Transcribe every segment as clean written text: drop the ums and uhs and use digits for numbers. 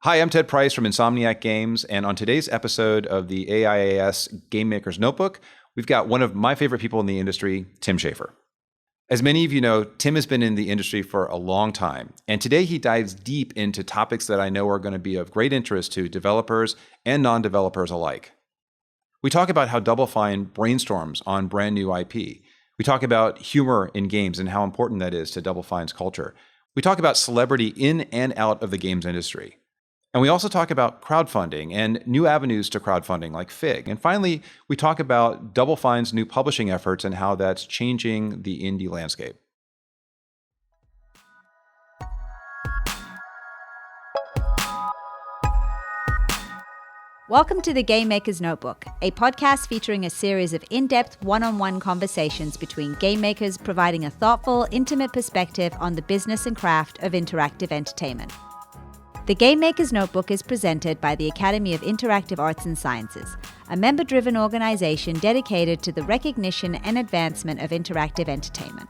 Hi, I'm Ted Price from Insomniac Games, and on today's episode of the AIAS Game Maker's Notebook, we've got one of my favorite people in the industry, Tim Schafer. As many of you know, Tim has been in the industry for a long time, and today he dives deep into topics that I know are going to be of great interest to developers and non-developers alike. We talk about how Double Fine brainstorms on brand new IP. We talk about humor in games and how important that is to Double Fine's culture. We talk about celebrity in and out of the games industry. And we also talk about crowdfunding and new avenues to crowdfunding like Fig. And finally, we talk about Double Fine's new publishing efforts and how that's changing the indie landscape. Welcome to the Game Maker's Notebook, a podcast featuring a series of in-depth one-on-one conversations between game makers providing a thoughtful, intimate perspective on the business and craft of interactive entertainment. The Game Maker's Notebook is presented by the Academy of Interactive Arts and Sciences, a member-driven organization dedicated to the recognition and advancement of interactive entertainment.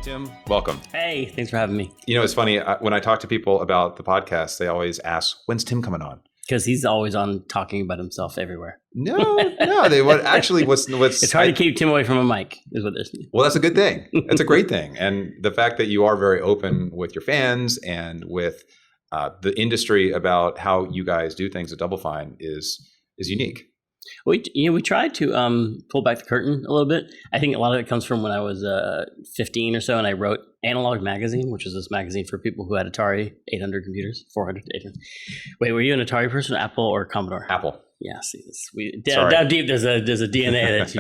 Tim, welcome. Hey, thanks for having me. You know, it's funny, when I talk to people about the podcast, they always ask, when's Tim coming on? Because he's always on talking about himself everywhere. No. It's hard to keep Tim away from a mic, is what this is. Well, that's a good thing. That's a great thing. And the fact that you are very open with your fans and with the industry about how you guys do things at Double Fine is unique. We tried to pull back the curtain a little bit. I think a lot of it comes from when I was 15 or so, and I wrote Analog Magazine, which was this magazine for people who had Atari 800 computers, 400, 800. Wait, were you an Atari person, Apple or Commodore? Apple. Yeah, see, down deep, there's a DNA that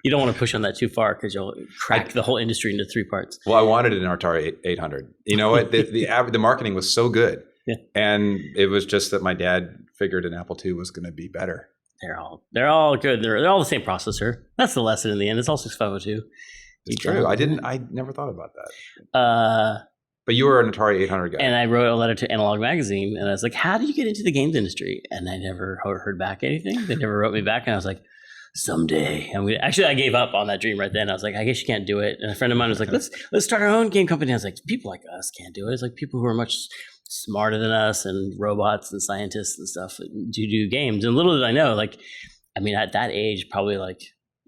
you don't want to push on that too far because you'll crack the whole industry into three parts. Well, I wanted an Atari 800. You know what? The marketing was so good, yeah. And it was just that my dad figured an Apple II was going to be better. They're all good. They're all the same processor. That's the lesson in the end. It's all 6502. It's true. I never thought about that. But you were an Atari 800 guy. And I wrote a letter to Analog Magazine, and I was like, how do you get into the games industry? And I never heard back anything. They never wrote me back, and I was like, someday. Actually, I gave up on that dream right then. I was like, I guess you can't do it. And a friend of mine was like, let's start our own game company. I was like, people like us can't do it. It's like people who are much smarter than us and robots and scientists and stuff do games. And little did I know, at that age, probably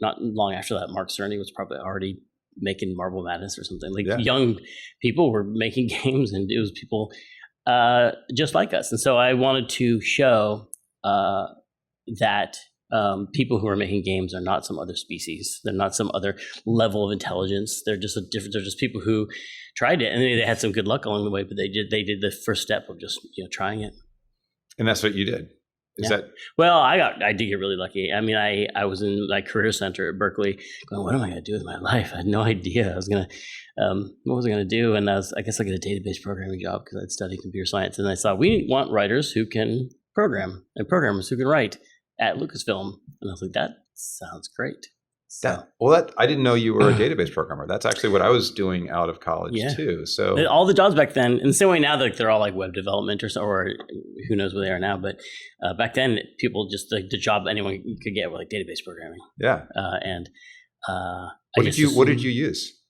not long after that, Mark Cerny was probably already making Marble Madness or something. Young people were making games, and it was people just like us. And so I wanted to show that people who are making games are not some other species. They're not some other level of intelligence. They're just they're just people who tried it, and they had some good luck along the way, but they did the first step of just trying it. And that's what you did. Is that? Well, I did get really lucky. I mean, I was in my career center at Berkeley going, what am I going to do with my life? I had no idea. I was going to, what was I going to do? And I guess I got a database programming job because I'd studied computer science. And I thought, we want writers who can program and programmers who can write at Lucasfilm. And I was like, that sounds great. I didn't know you were a database programmer. That's actually what I was doing out of college too. So all the jobs back then, in the same way now, they're all like web development or who knows where they are now. But back then, people just the job anyone could get were like database programming. Yeah. What did you use?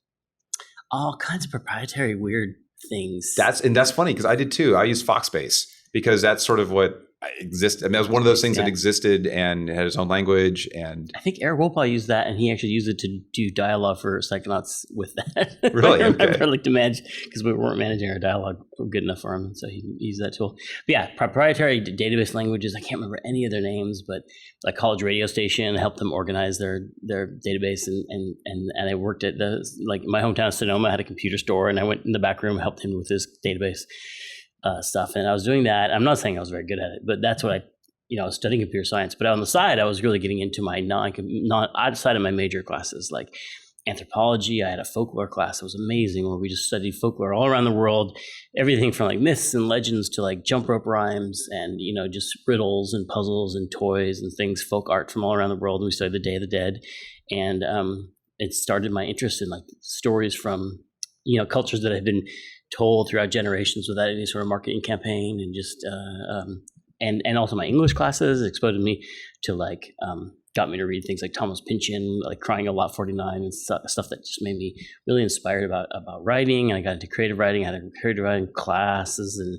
All kinds of proprietary weird things. That's funny because I did too. I used Foxbase because that's sort of what existed. I mean, that was one of those things that existed and had its own language. And I think Eric Wolpaw used that, and he actually used it to do dialogue for Psychonauts with that. Really? I like to manage because we weren't managing our dialogue good enough for him, so he used that tool. But yeah, proprietary database languages. I can't remember any of their names, but like college radio station helped them organize their database, and I worked at my hometown of Sonoma had a computer store, and I went in the back room and helped him with his database stuff, and I was doing that. I'm not saying I was very good at it, but that's what I was studying computer science. But on the side, I was really getting into my non outside of my major classes, like anthropology. I had a folklore class that was amazing, where we just studied folklore all around the world, everything from like myths and legends to like jump rope rhymes and just riddles and puzzles and toys and things, folk art from all around the world. We studied the Day of the Dead, and it started my interest in like stories from cultures that had been told throughout generations without any sort of marketing campaign, and just and also my English classes exposed me to like got me to read things like Thomas Pynchon, like Crying of Lot 49, and stuff that just made me really inspired about writing. And I got into creative writing. I had a creative writing classes and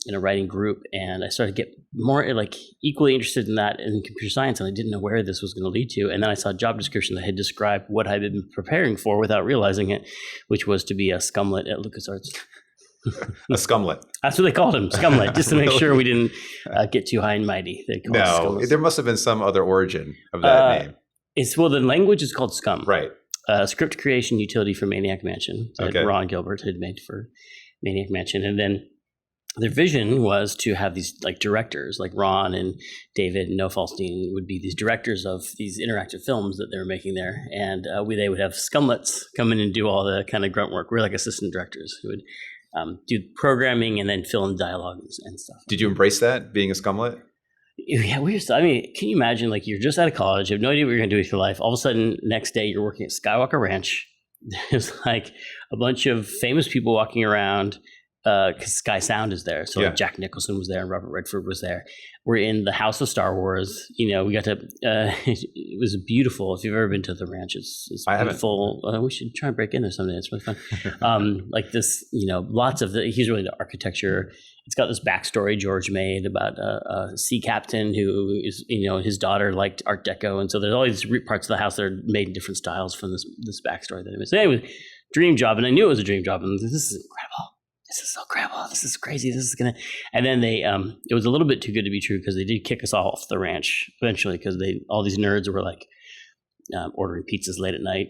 in a writing group, and I started to get more like equally interested in that in computer science, and I didn't know where this was going to lead to. And then I saw a job description that had described what I'd been preparing for without realizing it, which was to be a scumlet at LucasArts. A scumlet. That's what they called him, scumlet, just to make sure we didn't get too high and mighty. No, there must have been some other origin of that name. The language is called Scum. Right. Script creation utility for Maniac Mansion that Ron Gilbert had made for Maniac Mansion. And then their vision was to have these like directors, like Ron and David and Noah Falstein would be these directors of these interactive films that they were making there. And they would have scumlets come in and do all the kind of grunt work. We're like assistant directors who would do programming and then fill in dialogue and stuff. Did you embrace that, being a scumlet? Yeah, can you imagine, like, you're just out of college, you have no idea what you're going to do with your life. All of a sudden, next day, you're working at Skywalker Ranch. There's like a bunch of famous people walking around because Sky Sound is there. So like Jack Nicholson was there and Robert Redford was there. We're in the House of Star Wars. We got to, it was beautiful. If you've ever been to the ranch, it's beautiful. We should try and break in there someday. It's really fun. Like this, lots of he's really the architecture. It's got this backstory George made about a sea captain who is, his daughter liked Art Deco. And so there's all these parts of the house that are made in different styles from this backstory that he made. So anyway, dream job. And I knew it was a dream job. And this is incredible. This is so incredible. This is crazy. This is going to, and then they, it was a little bit too good to be true because they did kick us off the ranch eventually because all these nerds were like ordering pizzas late at night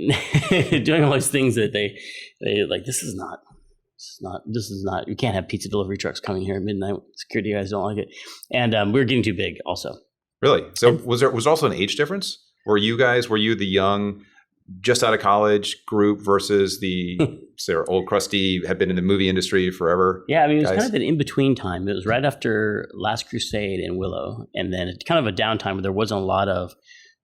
and doing all these things that they like, this is not, you can't have pizza delivery trucks coming here at midnight. Security guys don't like it. And we were getting too big also. Really? So was there also an age difference? Were you the young, just out of college group versus the old crusty, had been in the movie industry forever? Yeah, I mean, it was kind of an in-between time. It was right after Last Crusade and Willow, and then kind of a downtime where there wasn't a lot of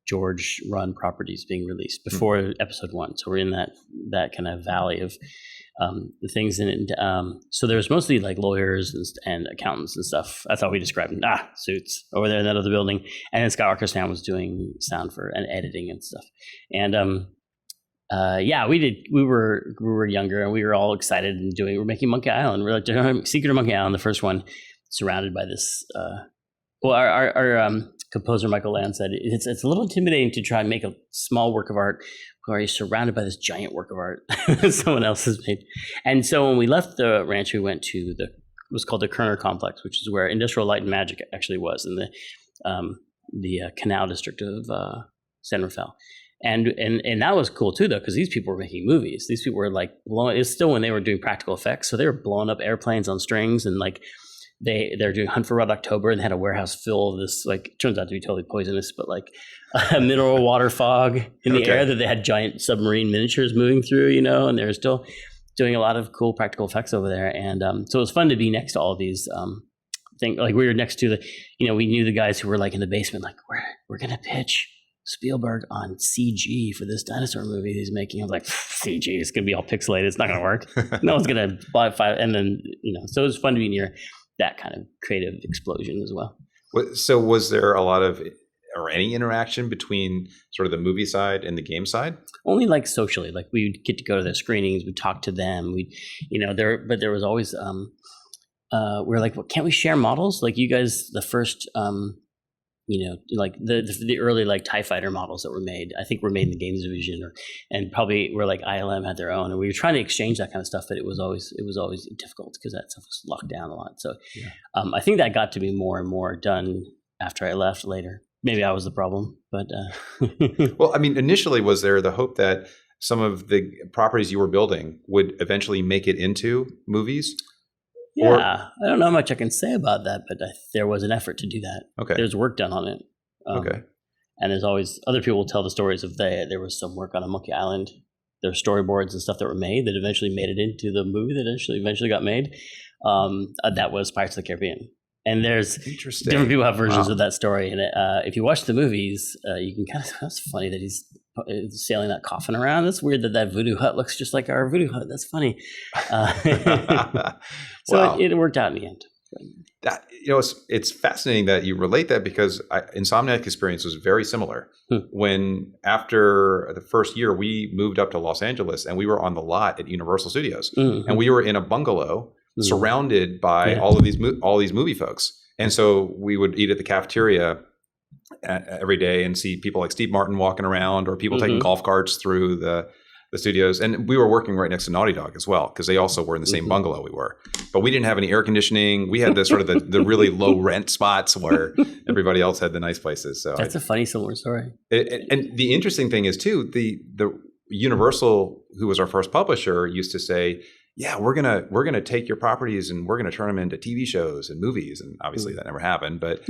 George run properties being released before episode 1. So we're in that kind of valley of the things in it. So there was mostly like lawyers and accountants and stuff. That's how we described them. Suits over there in that other building. And then Skywalker Sound was doing sound for and editing and stuff. And we were younger and we were all excited and we're making Monkey Island. We're like Secret of Monkey Island, the first one, surrounded by this. Our composer Michael Land said it's a little intimidating to try and make a small work of art where you're surrounded by this giant work of art that someone else has made. And so when we left the ranch, we went to it was called the Kerner Complex, which is where Industrial Light and Magic actually was in the canal district of San Rafael. And that was cool too, though, because these people were making movies. These people were like it's still when they were doing practical effects. So they were blowing up airplanes on strings and like, they're doing Hunt for Red October and they had a warehouse full of this, like, it turns out to be totally poisonous, but like a mineral water fog in the air that they had giant submarine miniatures moving through, and they were still doing a lot of cool practical effects over there. And so it was fun to be next to all these things. Like we were next to we knew the guys who were like in the basement, like we're going to pitch Spielberg on CG for this dinosaur movie he's making. I was like, CG, it's going to be all pixelated. It's not going to work. No one's going to buy 5. And then, so it was fun to be near that kind of creative explosion as well. So was there a lot of or any interaction between sort of the movie side and the game side? Only like socially, like we'd get to go to their screenings, we'd talk to them, but there was always, we're like, well, can't we share models? Like you guys, the first, like the early like TIE fighter models that were made, I think were made in the games division and probably were like ILM had their own, and we were trying to exchange that kind of stuff, but it was always difficult because that stuff was locked down a lot. So I think that got to be more and more done after I left later. Maybe I was the problem, but well, I mean, initially was there the hope that some of the properties you were building would eventually make it into movies? Yeah, I don't know how much I can say about that, but there was an effort to do that. Okay. There's work done on it. Okay. And there's always, other people will tell the stories of there was some work on a Monkey Island. There were storyboards and stuff that were made that eventually made it into the movie that eventually got made. That was Pirates of the Caribbean. And there's different people have versions of that story. And if you watch the movies, you can kind of, that's funny that he's sailing that coffin around. That's weird that voodoo hut looks just like our voodoo hut. That's funny. So it worked out in the end. That, it's fascinating that you relate that, because Insomniac experience was very similar. When after the first year, we moved up to Los Angeles and we were on the lot at Universal Studios, and we were in a bungalow surrounded by all these movie folks. And so we would eat at the cafeteria every day and see people like Steve Martin walking around, or people taking golf carts through the studios. And we were working right next to Naughty Dog as well, because they also were in the same bungalow we were. But we didn't have any air conditioning. We had the sort of the really low rent spots where everybody else had the nice places. So that's a funny similar story. And the interesting thing is too, the Universal, who was our first publisher, used to say, yeah, we're gonna take your properties and we're gonna turn them into TV shows and movies. And obviously that never happened. But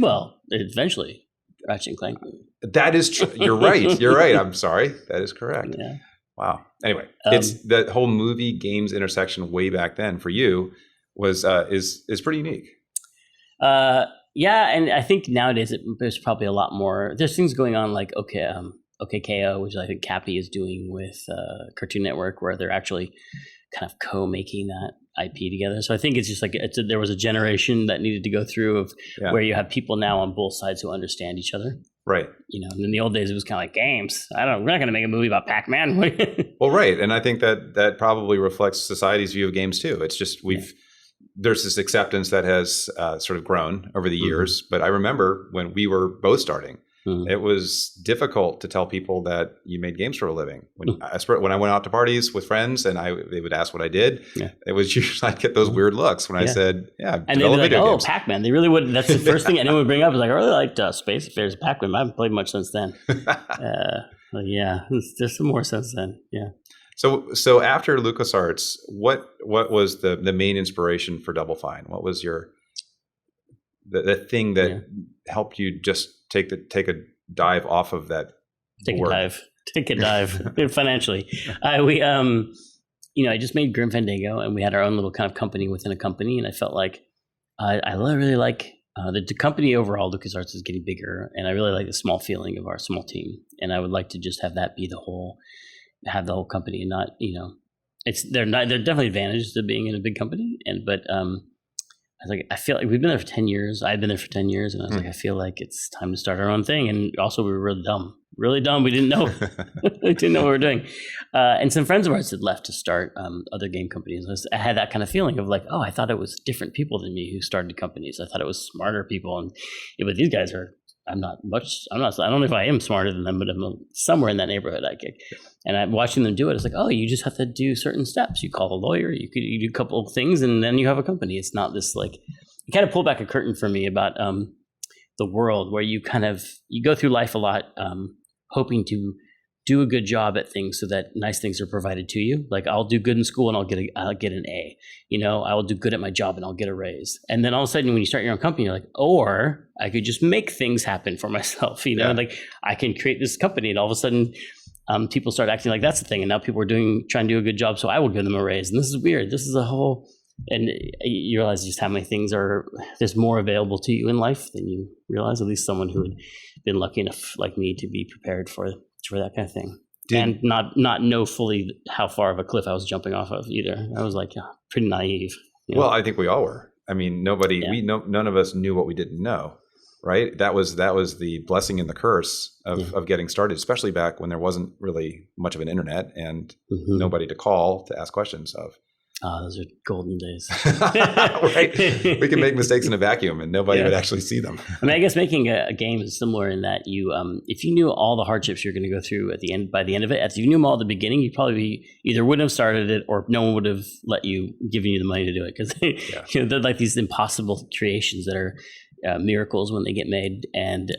eventually, Ratchet and Clank movie. That is true. You're right. You're right. I'm sorry. That is correct. Yeah. Wow. Anyway, it's that whole movie games intersection way back then for you was is pretty unique. Yeah, and I think nowadays there's probably a lot more. There's things going on like OKKO, which I think Cappy is doing with Cartoon Network, where they're actually kind of co-making that IP together. So I think it's just like there was a generation that needed to go through of where you have people now on both sides who understand each other. Right. And in the old days, it was kind of like games. We're not going to make a movie about Pac-Man. Well, right. And I think that probably reflects society's view of games too. It's just there's this acceptance that has sort of grown over the years. But I remember when we were both starting, it was difficult to tell people that you made games for a living. When I went out to parties with friends and they would ask what I did, it was usually I'd get those weird looks when I said, and they'd be like, oh, Pac-Man. They really wouldn't. That's the first thing anyone would bring up is like, I really liked Space Affairs Pac-Man. I haven't played much since then. There's some more since then. Yeah. So after LucasArts, what was the main inspiration for Double Fine? What was the thing that helped you just take a dive off of that? Take a dive financially. I just made Grim Fandango, and we had our own little kind of company within a company, and I felt like I really like the company overall. LucasArts is getting bigger, and I really like the small feeling of our small team, and I would like to just have that be the whole company, and not there are definitely advantages to being in a big company, but I was like, I feel like we've been there for 10 years. I've been there for 10 years. And I was like, I feel like it's time to start our own thing. And also we were really dumb. We didn't know, we didn't know what we were doing. And some friends of ours had left to start other game companies. I had that kind of feeling of like, oh, I thought it was different people than me who started companies. I thought it was smarter people. But these guys I don't know if I am smarter than them, but I'm somewhere in that neighborhood. And I'm watching them do it. It's like, oh, you just have to do certain steps. You call a lawyer, you do a couple of things, and then you have a company. It's not this like, it kind of pulled back a curtain for me about the world where you go through life a lot, hoping to do a good job at things so that nice things are provided to you. Like I'll do good in school and I'll get an A. I will do good at my job and I'll get a raise. And then all of a sudden when you start your own company, you're like, or I could just make things happen for myself. Like I can create this company, and all of a sudden people start acting like that's the thing. And now people are trying to do a good job, so I will give them a raise. And this is weird. This is a whole, and you realize just how many things there's more available to you in life than you realize. At least someone who had been lucky enough like me to be prepared for that kind of thing. And not know fully how far of a cliff I was jumping off of either. I was like pretty naive. Well, I think we all were. I mean, none of us knew what we didn't know, right? That was the blessing and the curse of getting started, especially back when there wasn't really much of an internet and nobody to call to ask questions of. Oh, those are golden days. Right. We can make mistakes in a vacuum and nobody would actually see them. I mean, I guess making a game is similar in that you, if you knew all the hardships you're going to go through by the end of it, if you knew them all at the beginning, you probably either wouldn't have started it or no one would have given you the money to do it. Because they're like these impossible creations that are miracles when they get made. And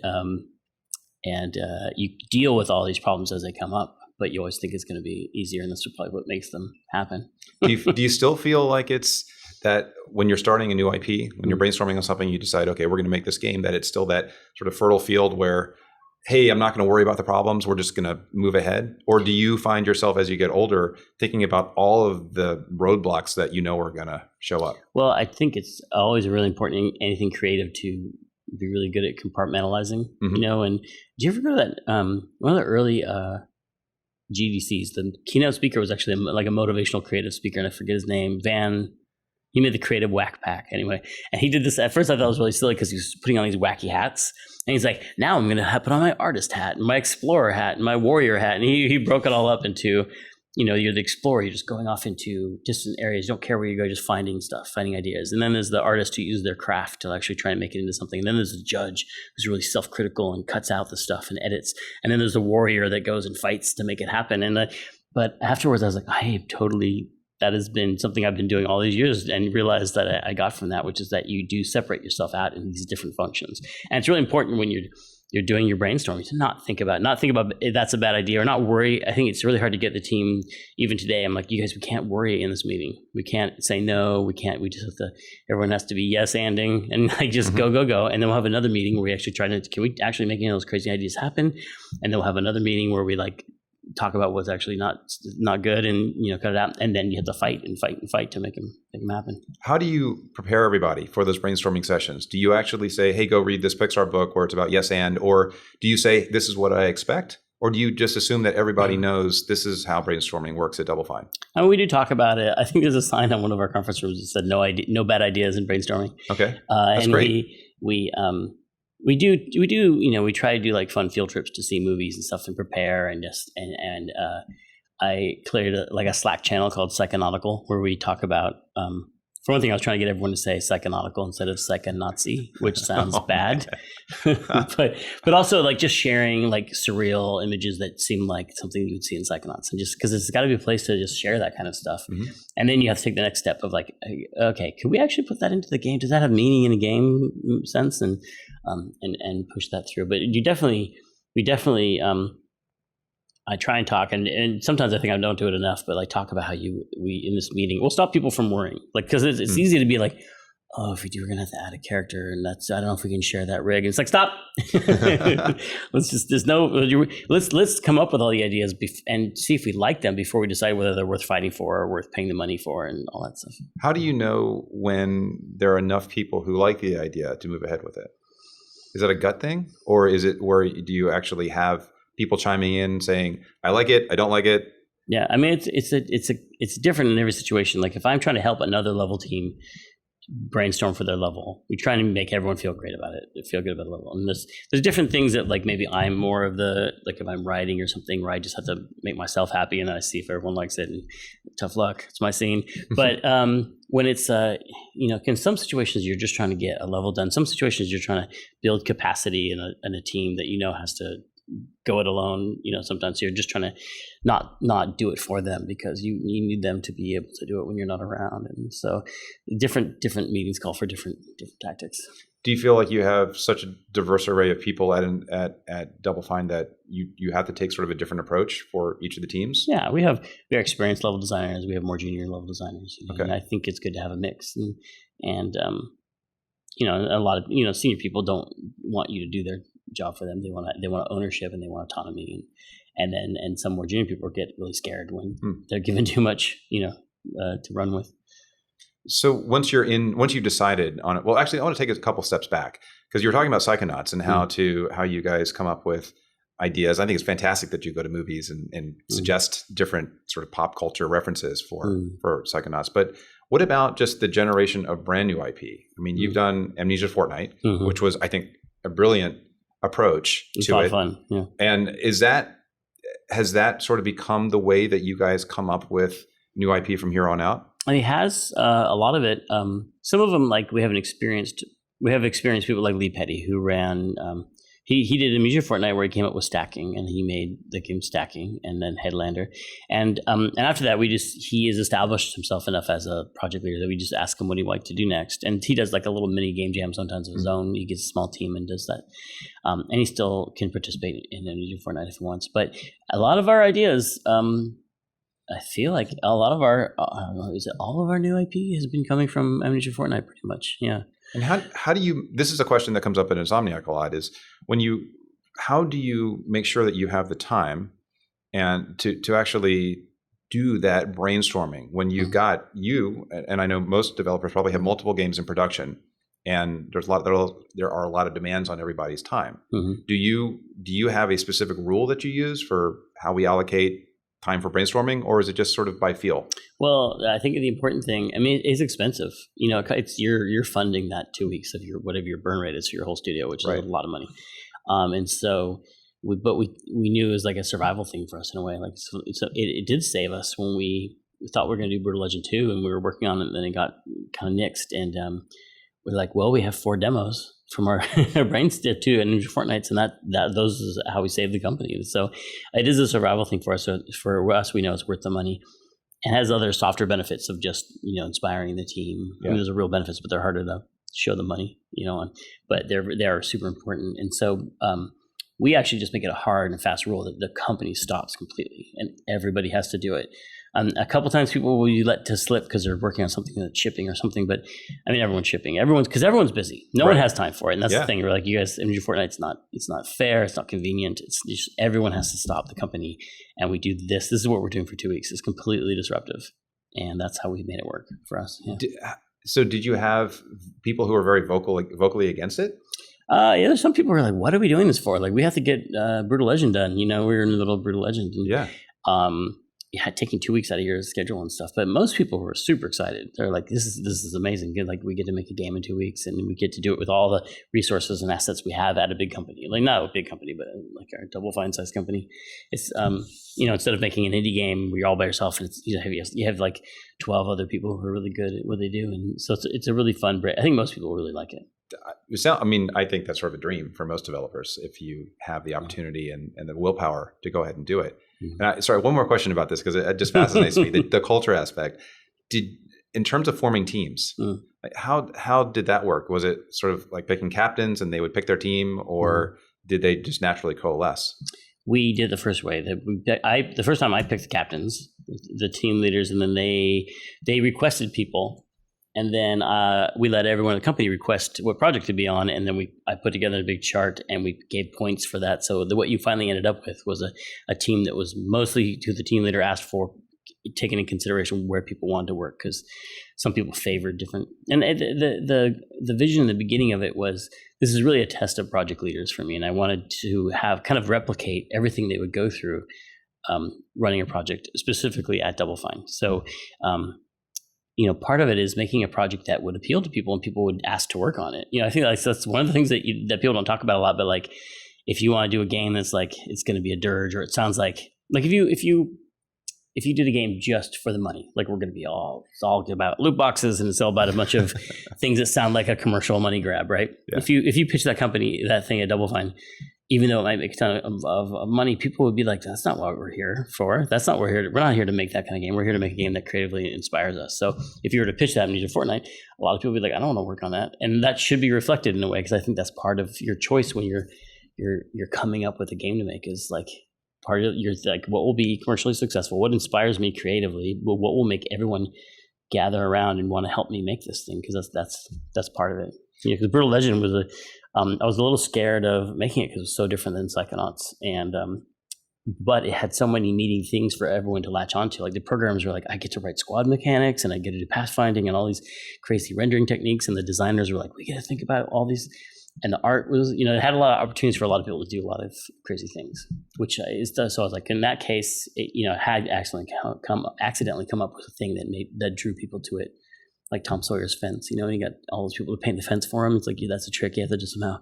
you deal with all these problems as they come up. But you always think it's going to be easier, and that's probably what makes them happen. Do you still feel like it's that when you're starting a new IP, when you're brainstorming on something, you decide, okay, we're going to make this game, that it's still that sort of fertile field where, hey, I'm not going to worry about the problems, we're just going to move ahead? Or do you find yourself as you get older thinking about all of the roadblocks that are going to show up? Well, I think it's always really important, anything creative, to be really good at compartmentalizing, and did you ever go to that, one of the early GDCs, the keynote speaker was actually like a motivational creative speaker, and I forget his name, He made the creative whack pack anyway. And he did this. At first I thought it was really silly because he was putting on these wacky hats. And he's like, now I'm going to put on my artist hat and my explorer hat and my warrior hat. And he broke it all up into, you're the explorer. You're just going off into distant areas. You don't care where you go, just finding stuff, finding ideas. And then there's the artist who uses their craft to actually try and make it into something. And then there's the judge who's really self-critical and cuts out the stuff and edits. And then there's the warrior that goes and fights to make it happen. And but afterwards I was like, that has been something I've been doing all these years, and realized that I got from that, which is that you do separate yourself out in these different functions. And it's really important when you're doing your brainstorming to not think about that's a bad idea, or not worry. I think it's really hard to get the team, even today. I'm like, you guys, we can't worry in this meeting. We can't say no. We just have to, everyone has to be yes-anding and like just go. And then we'll have another meeting where we actually can we actually make any of those crazy ideas happen? And then we'll have another meeting where we like talk about what's actually not good and cut it out, and then you have to fight to make them happen. How do you prepare everybody for those brainstorming sessions? Do you actually say, hey, go read this Pixar book where it's about yes and, or do you say this is what I expect, or do you just assume that everybody knows this is how brainstorming works at Double Fine? I mean, we do talk about it. I think there's a sign on one of our conference rooms that said no bad ideas in brainstorming. Okay, that's and great. We try to do like fun field trips to see movies and stuff and prepare and I created a Slack channel called Psychonautical where we talk about, for one thing, I was trying to get everyone to say Psychonautical instead of Psychonazi, which sounds bad, but also like just sharing like surreal images that seem like something you would see in Psychonauts, and just because it's got to be a place to just share that kind of stuff. Mm-hmm. And then you have to take the next step of like, okay, could we actually put that into the game? Does that have meaning in a game sense? And push that through. But we definitely I try and talk, and sometimes I think I don't do it enough, but like talk about how we in this meeting, we'll stop people from worrying. Like, because it's easy to be like, oh, if we do, we're gonna have to add a character, and I don't know if we can share that rig. And it's like, stop. Let's come up with all the ideas and see if we like them before we decide whether they're worth fighting for or worth paying the money for and all that stuff. How do you know when there are enough people who like the idea to move ahead with it? Is that a gut thing, or is it where do you actually have people chiming in saying, I like it, I don't like it? Yeah, I mean, it's different in every situation. Like if I'm trying to help another level team brainstorm for their level, we try to make everyone feel great about it, feel good about the level. And there's different things that like maybe I'm more of the, like if I'm writing or something where I just have to make myself happy and then I see if everyone likes it, and tough luck, it's my scene. But when it's in some situations you're just trying to get a level done. Some situations you're trying to build capacity in a team that has to go it alone. Sometimes you're just trying to not do it for them because you need them to be able to do it when you're not around. And so different meetings call for different tactics. Do you feel like you have such a diverse array of people at Double Fine that you have to take sort of a different approach for each of the teams? Yeah, we have very experienced level designers. We have more junior level designers. Okay. And I think it's good to have a mix. And a lot of senior people don't want you to do their job for them. They want ownership and they want autonomy. And some more junior people get really scared when they're given too much to run with. So once you've decided on it, well, actually, I want to take a couple steps back because you were talking about Psychonauts and how you guys come up with ideas. I think it's fantastic that you go to movies and suggest different sort of pop culture references for Psychonauts. But what about just the generation of brand new IP? I mean, you've done Amnesia Fortnite, which was, I think, a brilliant approach it's to a lot it. of fun. Yeah. And has that sort of become the way that you guys come up with new IP from here on out? And he has a lot of it. Some of them, like we have experienced people like Lee Petty who ran. He did Amnesia Fortnite where he came up with stacking, and he made the game Stacking, and then Headlander, and after that he has established himself enough as a project leader that we just ask him what he'd like to do next, and he does like a little mini game jam sometimes of his own. He gets a small team and does that, and he still can participate in Amnesia Fortnite if he wants. But a lot of our ideas. I feel like a lot of our, all of our new IP has been coming from Amnesia Fortnite pretty much. Yeah. And how do you, this is a question that comes up in Insomniac a lot, is how do you make sure that you have the time and to actually do that brainstorming when you've got and I know most developers probably have multiple games in production and there are a lot of demands on everybody's time. Mm-hmm. Do you have a specific rule that you use for how we allocate time for brainstorming, or is it just sort of by feel? Well, I think the important thing, I mean, it's expensive. It's you're funding that 2 weeks of whatever your burn rate is for your whole studio, which is a lot of money. And so, we knew it was like a survival thing for us in a way. Like, so it did save us when we thought we were going to do Brütal Legend 2, and we were working on it, and then it got kind of nixed. And we're like, well, we have 4 demos from our brains did 2 and Fortnights, and that those is how we saved the company. And so it is a survival thing for us. So for us, we know it's worth the money, and has other softer benefits of just inspiring the team. I mean, there's a real benefits, but they're harder to show the money, on. But they are super important, and so we actually just make it a hard and fast rule that the company stops completely, and everybody has to do it. A couple times people will let to slip because they're working on something that's shipping or something, but I mean, everyone's shipping. Because everyone's busy. No one has time for it, and that's the thing. We're like, you guys, MG Fortnite, it's not fair. It's not convenient. It's just, everyone has to stop the company, and we do this. This is what we're doing for 2 weeks. It's completely disruptive, and that's how we made it work for us. Yeah. So, did you have people who were very vocally against it? There's some people who are like, what are we doing this for? Like, we have to get Brütal Legend done. We were in the middle of Brütal Legend. And, taking 2 weeks out of your schedule and stuff. But most people were super excited. They're like, this is amazing. Like, we get to make a game in 2 weeks, and we get to do it with all the resources and assets we have at a big company. Like, not a big company, but like our Double Fine size company. It's, instead of making an indie game where you're all by yourself, and it's, you have like 12 other people who are really good at what they do. And so it's a really fun break. I think most people really like it. I think that's sort of a dream for most developers if you have the opportunity and the willpower to go ahead and do it. And sorry, one more question about this because it just fascinates me. The culture aspect. In terms of forming teams, like how did that work? Was it sort of like picking captains and they would pick their team, or did they just naturally coalesce? We did the first way. The first time I picked the captains, the team leaders, and then they requested people. And then we let everyone in the company request what project to be on, and then I put together a big chart, and we gave points for that. So what you finally ended up with was a team that was mostly who the team leader asked for, taking into consideration where people wanted to work, because some people favored different. And the vision in the beginning of it was, this is really a test of project leaders for me, and I wanted to have kind of replicate everything they would go through running a project, specifically at Double Fine. So. Part of it is making a project that would appeal to people and people would ask to work on it. I think that's one of the things that people don't talk about a lot. But like, if you want to do a game that's like it's going to be a dirge, or it sounds like if you did a game just for the money, like we're going to be it's all about loot boxes and it's all about a bunch of things that sound like a commercial money grab, right? Yeah. If you pitch that thing at Double Fine, even though it might make a ton of money, people would be like, that's not what we're here for. That's not what we're here to. We're not here to make that kind of game. We're here to make a game that creatively inspires us. So if you were to pitch that in your Fortnite, a lot of people would be like, I don't want to work on that. And that should be reflected in a way, because I think that's part of your choice when you're coming up with a game to make, is like part of your, like, what will be commercially successful? What inspires me creatively? What will make everyone gather around and want to help me make this thing? Because that's part of it. Because Brütal Legend was I was a little scared of making it because it was so different than Psychonauts, and but it had so many needing things for everyone to latch onto. Like, the programmers were like, I get to write squad mechanics, and I get to do pathfinding and all these crazy rendering techniques, and the designers were like, we got to think about all these. And the art was, it had a lot of opportunities for a lot of people to do a lot of crazy things, so I was like, in that case, it had accidentally come up with a thing that drew people to it. Like Tom Sawyer's fence, you got all those people to paint the fence for him. It's like, that's a trick. You have to just somehow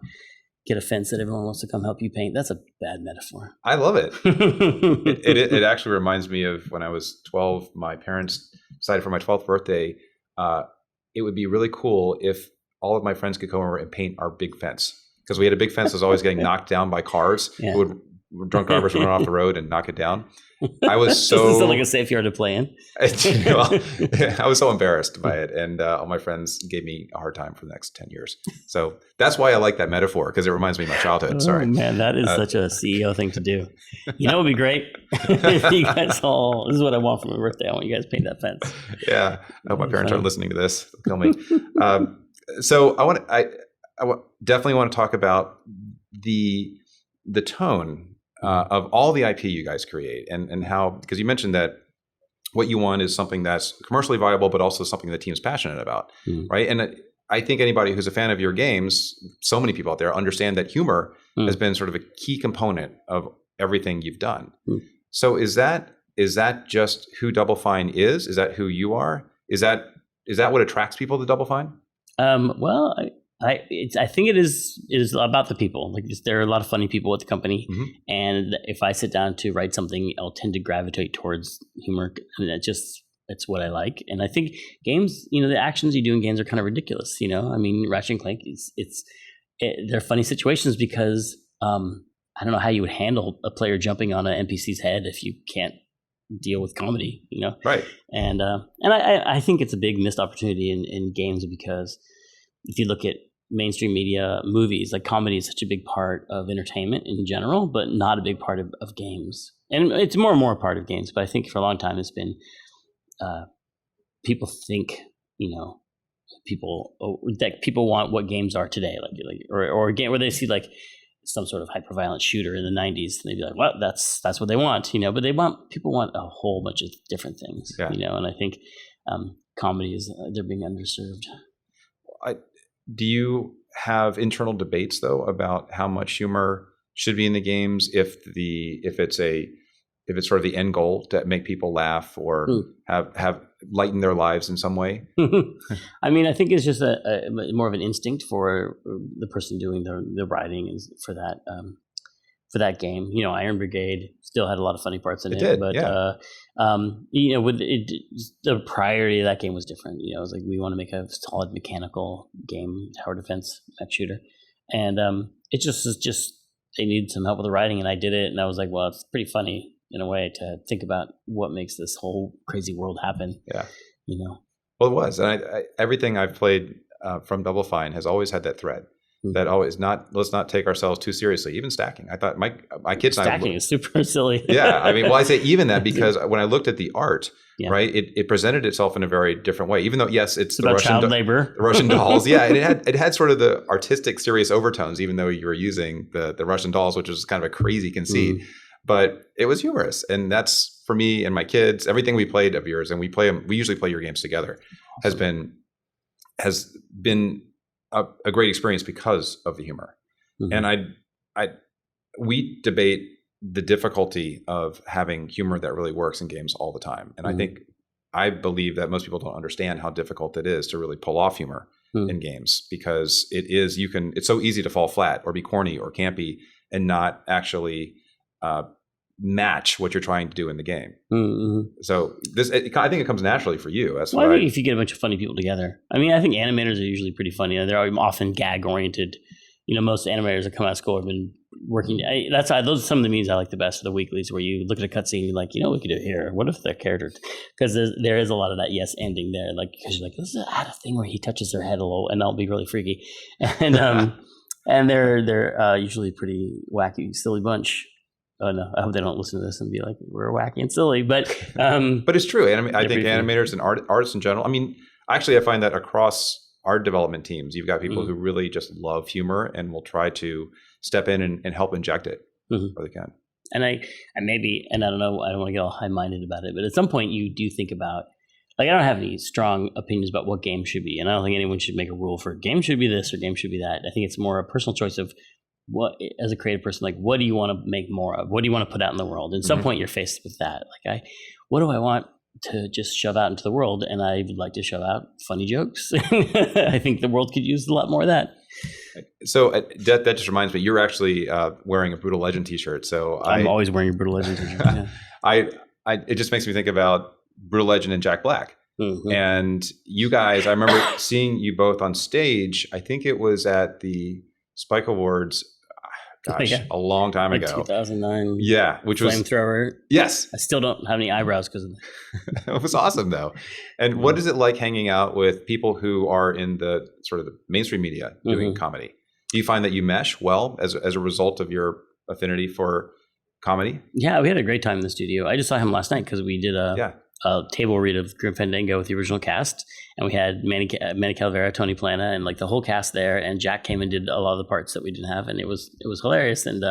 get a fence that everyone wants to come help you paint. That's a bad metaphor. I love it. It actually reminds me of when I was 12, my parents decided for my 12th birthday, it would be really cool if all of my friends could come over and paint our big fence. Because we had a big fence that was always getting knocked down by cars. Yeah. Drunk drivers would run off the road and knock it down. I was so... Doesn't sound like a safe yard to play in. I was so embarrassed by it. And all my friends gave me a hard time for the next 10 years. So that's why I like that metaphor, because it reminds me of my childhood. Sorry. Oh, man, that is such a CEO thing to do. It would be great if you guys all... This is what I want for my birthday. I want you guys to paint that fence. Yeah. I hope my parents aren't listening to this. They'll kill me. So I definitely want to talk about the tone of all the IP you guys create, and how, because you mentioned that what you want is something that's commercially viable, but also something the team's passionate about, right? And I think anybody who's a fan of your games, so many people out there understand that humor has been sort of a key component of everything you've done. So is that is that just who Double Fine is? Is that who you are? Is that what attracts people to Double Fine? Well, I think it is about the people. Like, there are a lot of funny people at the company, and if I sit down to write something, I'll tend to gravitate towards humor, and it's what I like. And I think games, the actions you do in games are kind of ridiculous. I mean, Ratchet and Clank, they're funny situations because I don't know how you would handle a player jumping on an NPC's head if you can't deal with comedy, Right. And I think it's a big missed opportunity in games, because if you look at mainstream media, movies, like comedy is such a big part of entertainment in general, but not a big part of games. And it's more and more a part of games, but I think for a long time it's been people think, people want what games are today, or a game where they see like some sort of hyper-violent shooter in the 90s, and they'd be like, well, that's what they want, but people want a whole bunch of different things, and I think comedy they're being underserved. Do you have internal debates though about how much humor should be in the games, if it's sort of the end goal to make people laugh or have lighten their lives in some way? I mean, I think it's just a more of an instinct for the person doing the writing is for that game. Iron Brigade still had a lot of funny parts in it, but with it, the priority of that game was different. It was like, we want to make a solid mechanical game, tower defense mech shooter, and it just they needed some help with the writing, and I did it, and I was like, well, it's pretty funny in a way to think about what makes this whole crazy world happen. Yeah. Well, it was. And everything I've played from Double Fine has always had that thread. That always let's not take ourselves too seriously. Even stacking. I thought my kids stacking is super silly. Yeah. I mean, well, I say even that because when I looked at the art, right, it presented itself in a very different way. Even though, yes, it's the about Russian child labor, the Russian dolls. Yeah, and it had sort of the artistic, serious overtones, even though you were using the Russian dolls, which was kind of a crazy conceit. But it was humorous, and that's for me and my kids. Everything we played of yours, and we usually play your games together, has been a great experience because of the humor. And we debate the difficulty of having humor that really works in games all the time. And I believe that most people don't understand how difficult it is to really pull off humor in games, because it's so easy to fall flat or be corny or campy and not actually match what you're trying to do in the game. So I think it comes naturally for you. That's I think if you get a bunch of funny people together. I mean, I think animators are usually pretty funny. They're often gag oriented. Most animators that come out of school have been working. Those are some of the memes I like the best, of the weeklies, where you look at a cutscene and you're like, we could do it here. What if the character? Because there is a lot of that yes ending there. Like, because you're like, let's add a thing where he touches their head a little, and that'll be really freaky. And and they're usually pretty wacky, silly bunch. Oh no! I hope they don't listen to this and be like, "We're wacky and silly," but it's true. And I think animators and artists in general. I mean, actually, I find that across art development teams, you've got people who really just love humor and will try to step in and help inject it where they can. And I don't know, I don't want to get all high-minded about it, but at some point you do think about, like, I don't have any strong opinions about what game should be, and I don't think anyone should make a rule for game should be this or game should be that. I think it's more a personal choice of what, as a creative person, like, what do you want to make more of? What do you want to put out in the world? And at some point you're faced with that. Like, what do I want to just shove out into the world? And I would like to shove out funny jokes. I think the world could use a lot more of that. So that just reminds me, you're actually wearing a Brütal Legend t-shirt. So I'm always wearing a Brütal Legend t-shirt. Yeah. It just makes me think about Brütal Legend and Jack Black. And you guys, I remember seeing you both on stage. I think it was at the Spike Awards. A long time ago. 2009. Yeah, which was Flamethrower. Yes. I still don't have any eyebrows because of that. It was awesome though. And what is it like hanging out with people who are in the sort of the mainstream media doing comedy? Do you find that you mesh well as a result of your affinity for comedy? Yeah, we had a great time in the studio. I just saw him last night because we did a table read of Grim Fandango with the original cast, and we had Manny Calvera, Tony Plana, and like the whole cast there. And Jack came and did a lot of the parts that we didn't have, and it was hilarious. And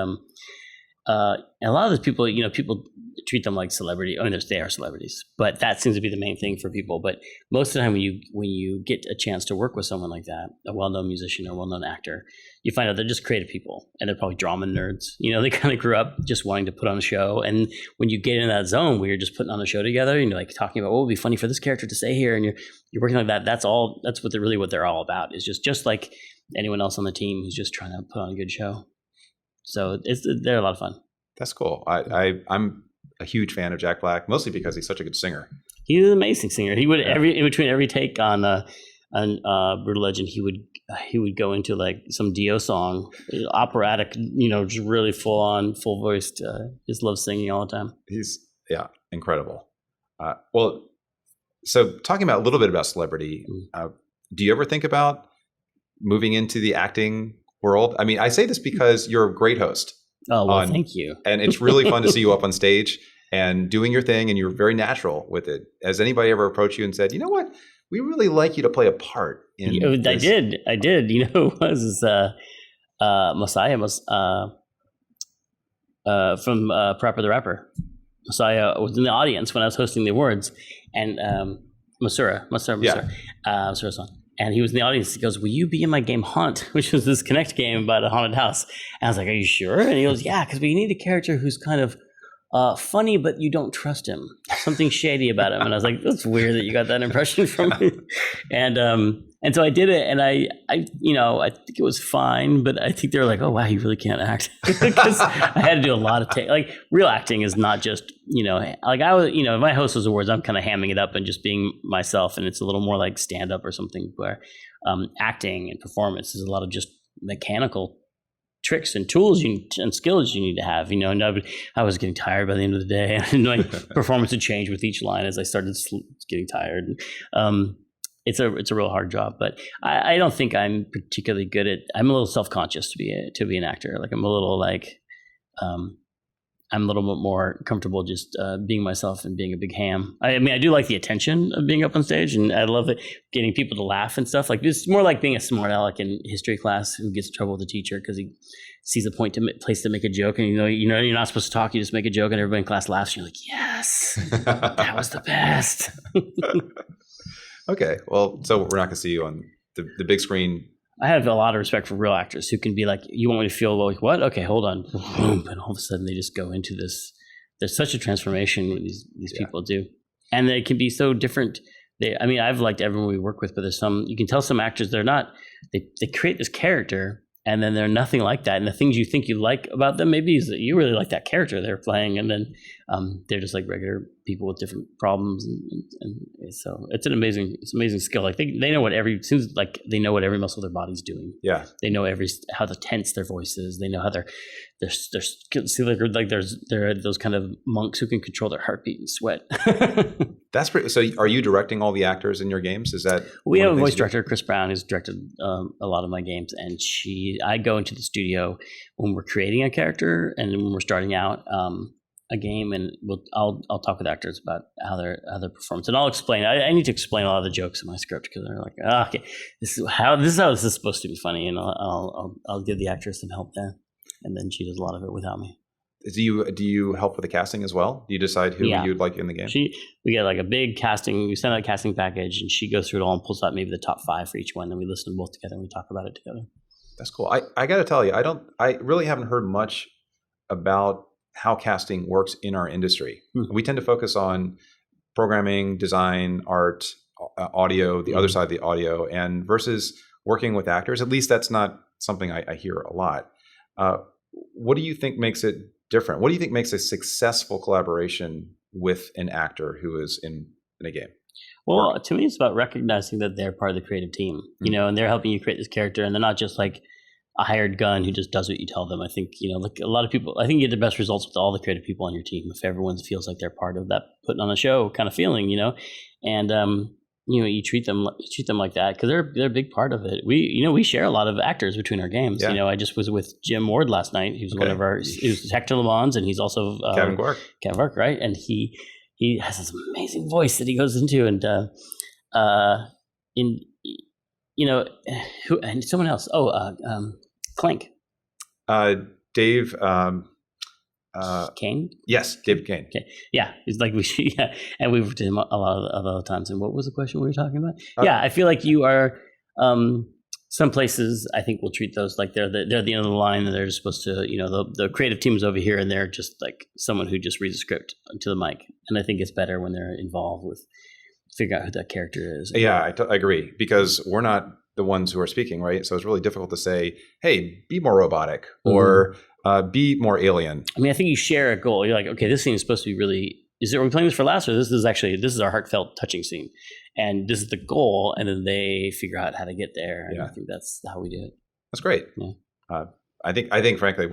a lot of those people, people treat them like celebrity. I mean, they are celebrities, but that seems to be the main thing for people. But most of the time, when you get a chance to work with someone like that, a well-known musician or a well-known actor, you find out they're just creative people, and they're probably drama nerds. They kind of grew up just wanting to put on a show. And when you get in that zone where you're just putting on a show together, and you're like talking about what would be funny for this character to say here, and you're working like that. That's what they're all about. Is just like anyone else on the team who's just trying to put on a good show. So they're a lot of fun. That's cool. I'm a huge fan of Jack Black, mostly because he's such a good singer. He's an amazing singer. He would in between every take on Brütal Legend, he would go into like some Dio song, operatic, just really full voiced. Just loves singing all the time. He's incredible. Well, so talking about a little bit about celebrity, do you ever think about moving into the acting world? I mean, I say this because you're a great host. Oh, well, thank you. And it's really fun to see you up on stage and doing your thing, and you're very natural with it. Has anybody ever approached you and said, you know what, we really like you to play a part in I did. You know, it was Messiah from Prepper the Rapper. Messiah was in the audience when I was hosting the awards, and Masura song. And he was in the audience. He goes, will you be in my game Haunt, which was this Connect game about a haunted house? And I was like, are you sure? And he goes, yeah, because we need a character who's kind of funny, but you don't trust him. Something shady about him. And I was like, that's weird that you got that impression from me. And so I did it, and I think it was fine, but I think they were like, oh, wow, you really can't act. Because I had to do a lot of like real acting is not just, like I was, if I host those awards, I'm kind of hamming it up and just being myself. And it's a little more like stand up or something, where acting and performance is a lot of just mechanical tricks and tools and skills you need to have, and I was getting tired by the end of the day. And my performance would change with each line as I started getting tired. It's a real hard job, but I don't think I'm particularly good at. I'm a little self-conscious to be an actor. Like I'm a little bit more comfortable just being myself and being a big ham. I mean, I do like the attention of being up on stage, and I love it, getting people to laugh and stuff. Like it's more like being a smart aleck in history class who gets in trouble with the teacher because he sees a place to make a joke, and you're not supposed to talk. You just make a joke, and everybody in class laughs. And you're like, yes, that was the best. Okay, well, so we're not going to see you on the big screen. I have a lot of respect for real actors who can be like, you want me to feel like what? Okay, hold on. And all of a sudden they just go into this. There's such a transformation when these people do. And they can be so different. I've liked everyone we work with, but there's you can tell some actors, they create this character and then they're nothing like that. And the things you think you like about them maybe is that you really like that character they're playing. And then they're just like regular people with different problems. And so it's an amazing skill. Like they know seems like they know what every muscle of their body's doing. Yeah. They know how tense their voice is. They know how they're those kind of monks who can control their heartbeat and sweat. That's pretty. So are you directing all the actors in your games? Is that we have a voice director, Chris Brown, who's directed a lot of my games, and I go into the studio when we're creating a character and when we're starting out a game, and I'll talk with actors about how their performance, and I'll explain. I need to explain a lot of the jokes in my script because they're like, okay, this is how this is supposed to be funny, and I'll give the actress some help there, and then she does a lot of it without me. Do you help with the casting as well? Do you decide who you'd like in the game? We get like a big casting. We send out a casting package, and she goes through it all and pulls out maybe the top 5 for each one. Then we listen to them both together and we talk about it together. That's cool. I got to tell you, I really haven't heard much about how casting works in our industry. Mm-hmm. We tend to focus on programming, design, art, audio, the other side of the audio, and versus working with actors. At least that's not something I hear a lot. What do you think makes it different? What do you think makes a successful collaboration with an actor who is in a game? Well, to me, it's about recognizing that they're part of the creative team, and they're helping you create this character, and they're not just like a hired gun who just does what you tell them. I think, like a lot of people, I think you get the best results with all the creative people on your team if everyone feels like they're part of that putting on a show kind of feeling, and you treat them like that because they're a big part of it. We share a lot of actors between our games. Yeah. I just was with Jim Ward last night. He was one of our. He was Hector Lamons, and he's also Kevin Quark, right? And he has this amazing voice that he goes into, and who and someone else. Clank. Dave. Kane? Yes, David Kane. Okay. Yeah. It's like yeah. And we've worked with him a lot of other times. And what was the question we were talking about? Yeah. I feel like you are, some places I think will treat those like they're the end of the line and they're just supposed to, the creative team is over here and they're just like someone who just reads a script to the mic. And I think it's better when they're involved with figuring out who that character is. Yeah, I agree, because we're not the ones who are speaking, right? So it's really difficult to say, hey, be more robotic or be more alien. I mean, I think you share a goal. You're like, okay, this scene is supposed to be really, are we playing this for laughs, or this is our heartfelt touching scene? And this is the goal, and then they figure out how to get there. And I think that's how we do it. That's great. Yeah. I think, frankly,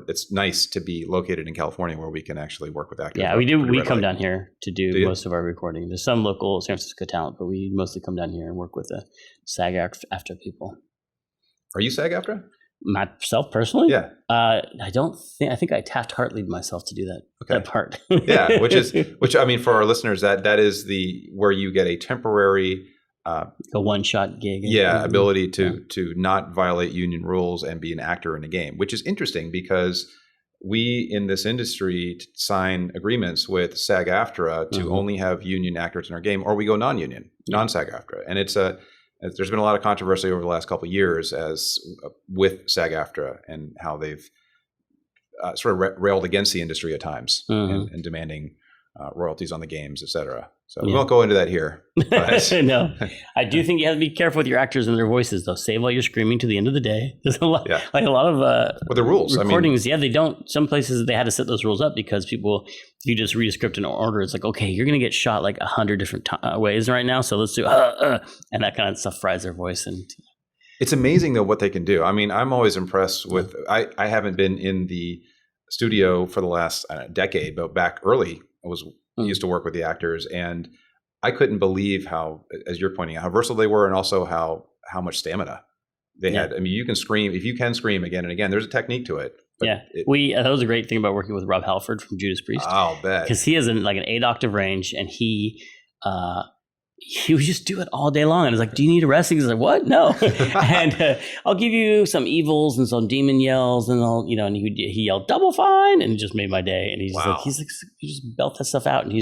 it's nice to be located in California where we can actually work with actors. Yeah, we do. We come down here to do most of our recording. There's some local San Francisco talent, but we mostly come down here and work with the SAG-AFTRA people. Are you SAG-AFTRA? Myself personally? Yeah. I think I Taft-Hartley'd myself to do that part. Yeah, which I mean, for our listeners, that is where you get a temporary a one-shot gig. Ability to not violate union rules and be an actor in a game, which is interesting because we in this industry sign agreements with SAG-AFTRA to only have union actors in our game, or we go non-union, non-SAG-AFTRA, and there's been a lot of controversy over the last couple of years with SAG-AFTRA and how they've sort of railed against the industry at times and demanding royalties on the games, et cetera. So we won't go into that here. But no, I do think you have to be careful with your actors and their voices, though. Save all your screaming to the end of the day. There's a lot, like a lot of the rules recordings. They don't. Some places they had to set those rules up because people, if you just read a script in order, it's like, okay, you're going to get shot like 100 different ways right now, so let's do and that kind of stuff fries their voice. And it's amazing though what they can do. I mean, I'm always impressed with. I haven't been in the studio for the last decade, but back early, I used to work with the actors, and I couldn't believe how, as you're pointing out, how versatile they were, and also how much stamina they had. I mean, you can scream if you can scream again and again. There's a technique to it. That was a great thing about working with Rob Halford from Judas Priest. I'll bet, because he has an 8-octave range, and he would just do it all day long. And I was like, do you need a rest? He's like, what? No. And I'll give you some evils and some demon yells, and and he yelled double fine, and it just made my day. And he's you just belt that stuff out. And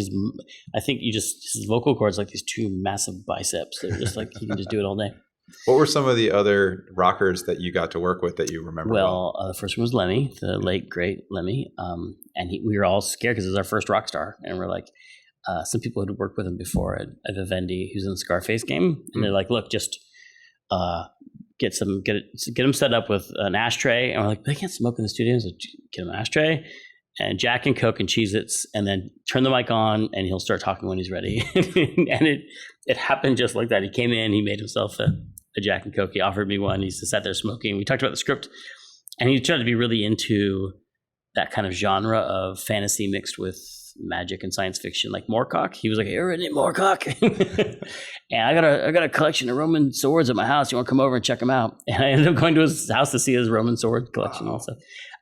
I think his vocal cords like these two massive biceps. They're just like, he can just do it all day. What were some of the other rockers that you got to work with that you remember? Well, the first one was Lemmy, the late, great Lemmy. And we were all scared because it was our first rock star. And we're like, some people had worked with him before at Vivendi, who's in the Scarface game, and they're like, "Look, just get him set up with an ashtray." And we're like, "They can't smoke in the studio." So get him an ashtray and Jack and Coke and Cheez-Its, and then turn the mic on, and he'll start talking when he's ready. And it happened just like that. He came in, he made himself a Jack and Coke. He offered me one. He sat there smoking. We talked about the script, and he tried to be really into that kind of genre of fantasy mixed with magic and science fiction, like Moorcock. He was like, "You're in it, Moorcock." And I got a collection of Roman swords at my house. You want to come over and check them out? And I ended up going to his house to see his Roman sword collection also.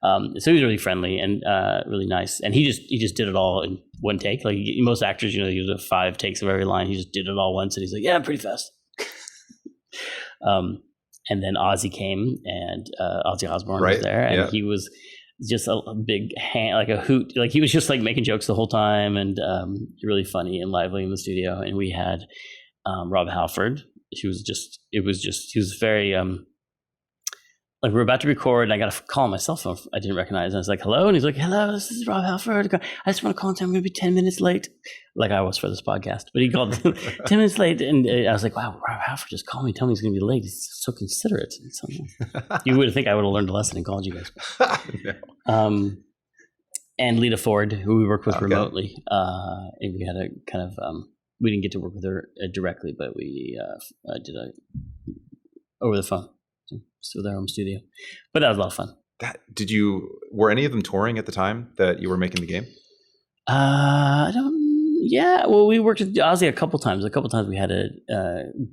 So he was really friendly and really nice. And he just did it all in one take. Like most actors, you do 5 takes of every line. He just did it all once, and he's like, "Yeah, pretty fast." And then Ozzy came, and Ozzy Osbourne was there, and he was just a big hand, like a hoot. Like he was just like making jokes the whole time, and really funny and lively in the studio. And we had Rob Halford. He was very like we were about to record, and I got a call on my cell phone I didn't recognize. And I was like, "Hello," and he's like, "Hello, this is Rob Halford. I just want to call and say I'm going to be 10 minutes late," like I was for this podcast. But he called 10 minutes late, and I was like, "Wow, Rob Halford just called me, tell me he's going to be late. He's so considerate." You would think I would have learned a lesson and called you guys. No. And Lita Ford, who we worked with remotely, and we had a kind of we didn't get to work with her directly, but we did over the phone. So their home studio, but that was a lot of fun. Were any of them touring at the time that you were making the game? I don't. Yeah, well, we worked with Ozzy a couple times. A couple times we had to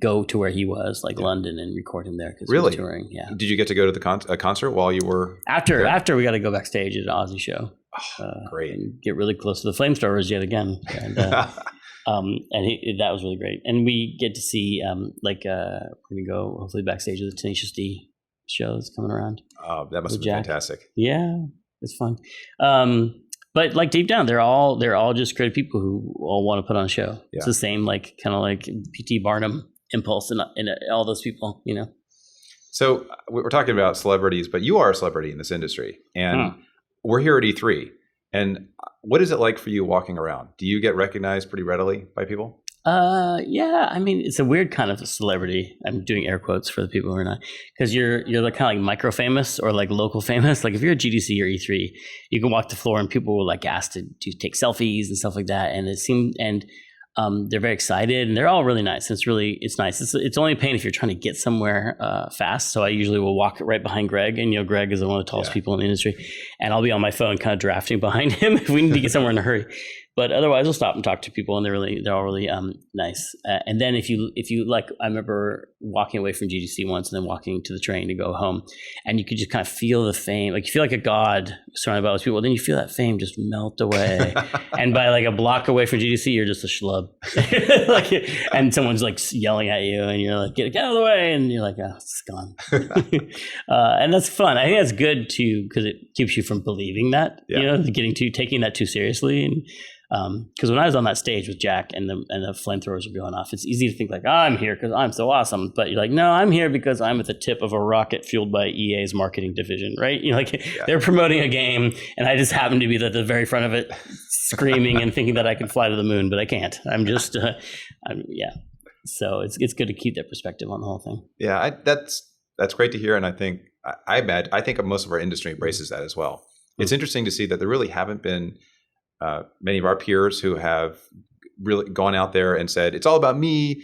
go to where he was, like London, and record him there because he was touring. Yeah. Did you get to go to the concert while you were after we got to go backstage at an Ozzy show? Great. And get really close to the Flamethrowers yet again. And, that was really great. And we get to see we're gonna go hopefully backstage at the Tenacious D show that's coming around. Oh, that must have been fantastic. Yeah, it's fun. But like deep down, they're all just creative people who all want to put on a show. Yeah. It's the same kind of like P.T. Barnum impulse and all those people, So we're talking about celebrities, but you are a celebrity in this industry, and we're here at E3. And what is it like for you walking around? Do you get recognized pretty readily by people? Yeah. I mean, it's a weird kind of celebrity. I'm doing air quotes for the people who are not, because you're like kind of like micro famous or like local famous. Like if you're at GDC or E3, you can walk the floor and people will like ask to take selfies and stuff like that. And it seemed, they're very excited and they're all really nice. It's nice. It's only a pain if you're trying to get somewhere fast. So I usually will walk right behind Greg, and Greg is one of the tallest people in the industry, and I'll be on my phone kind of drafting behind him if we need to get somewhere in a hurry. But otherwise, we'll stop and talk to people, and they're all really nice. And then if you like, I remember walking away from GDC once, and then walking to the train to go home, and you could just kind of feel the fame, like you feel like a god surrounded by those people. Then you feel that fame just melt away, and by like a block away from GDC, you're just a schlub, and someone's like yelling at you, and you're like, get out of the way, and you're like, oh, it's gone. And that's fun. I think that's good too, because it keeps you from believing that, taking that too seriously. And because when I was on that stage with Jack and the flamethrowers were going off, it's easy to think like, I'm here because I'm so awesome. But you're like, no, I'm here because I'm at the tip of a rocket fueled by EA's marketing division, right? They're promoting a game, and I just happen to be at the very front of it, screaming and thinking that I can fly to the moon, but I can't. I'm just, So it's good to keep that perspective on the whole thing. Yeah, that's great to hear, and I think most of our industry embraces that as well. It's interesting to see that there really haven't been many of our peers who have really gone out there and said, it's all about me.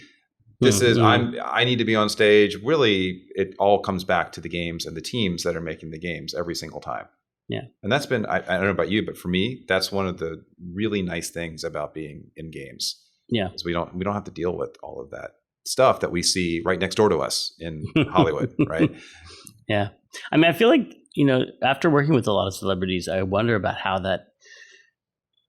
I need to be on stage. Really, it all comes back to the games and the teams that are making the games every single time. Yeah. And that's been, I don't know about you, but for me, that's one of the really nice things about being in games. Yeah. Is we don't have to deal with all of that stuff that we see right next door to us in Hollywood, right? Yeah. I mean, I feel like, after working with a lot of celebrities, I wonder about how that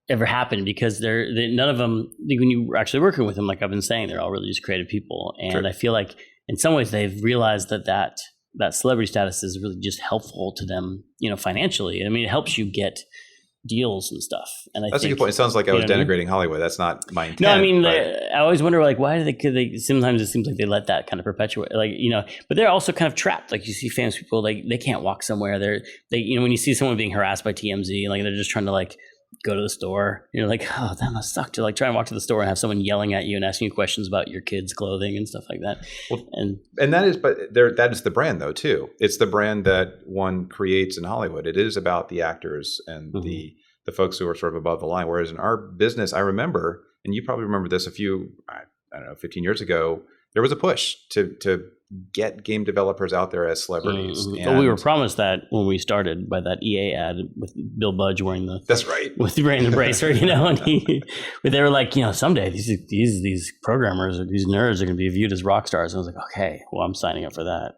ever happened, because none of them, when you were actually working with them, like I've been saying, they're all really just creative people. And True. I feel like in some ways they've realized that celebrity status is really just helpful to them, financially. I mean, it helps you get deals and stuff. And that's a good point. It sounds like I was denigrating Hollywood. That's not my intent. No, I mean, I always wonder, like, why could they, sometimes it seems like they let that kind of perpetuate, but they're also kind of trapped. Like you see famous people, like they can't walk somewhere. They when you see someone being harassed by TMZ, like they're just trying to like go to the store, you're like, oh, that must suck to like try and walk to the store and have someone yelling at you and asking you questions about your kids' clothing and stuff like that. Well, and that is the brand though too. It's the brand that one creates in Hollywood. It is about the actors and the folks who are sort of above the line. Whereas in our business, I remember, and you probably remember this 15 years ago, there was a push to get game developers out there as celebrities. Well, we were promised that when we started by that EA ad with Bill Budge wearing that's right, with wearing the bracer, and they were like, someday these programmers or these nerds are going to be viewed as rock stars. And I was like, okay, well, I'm signing up for that.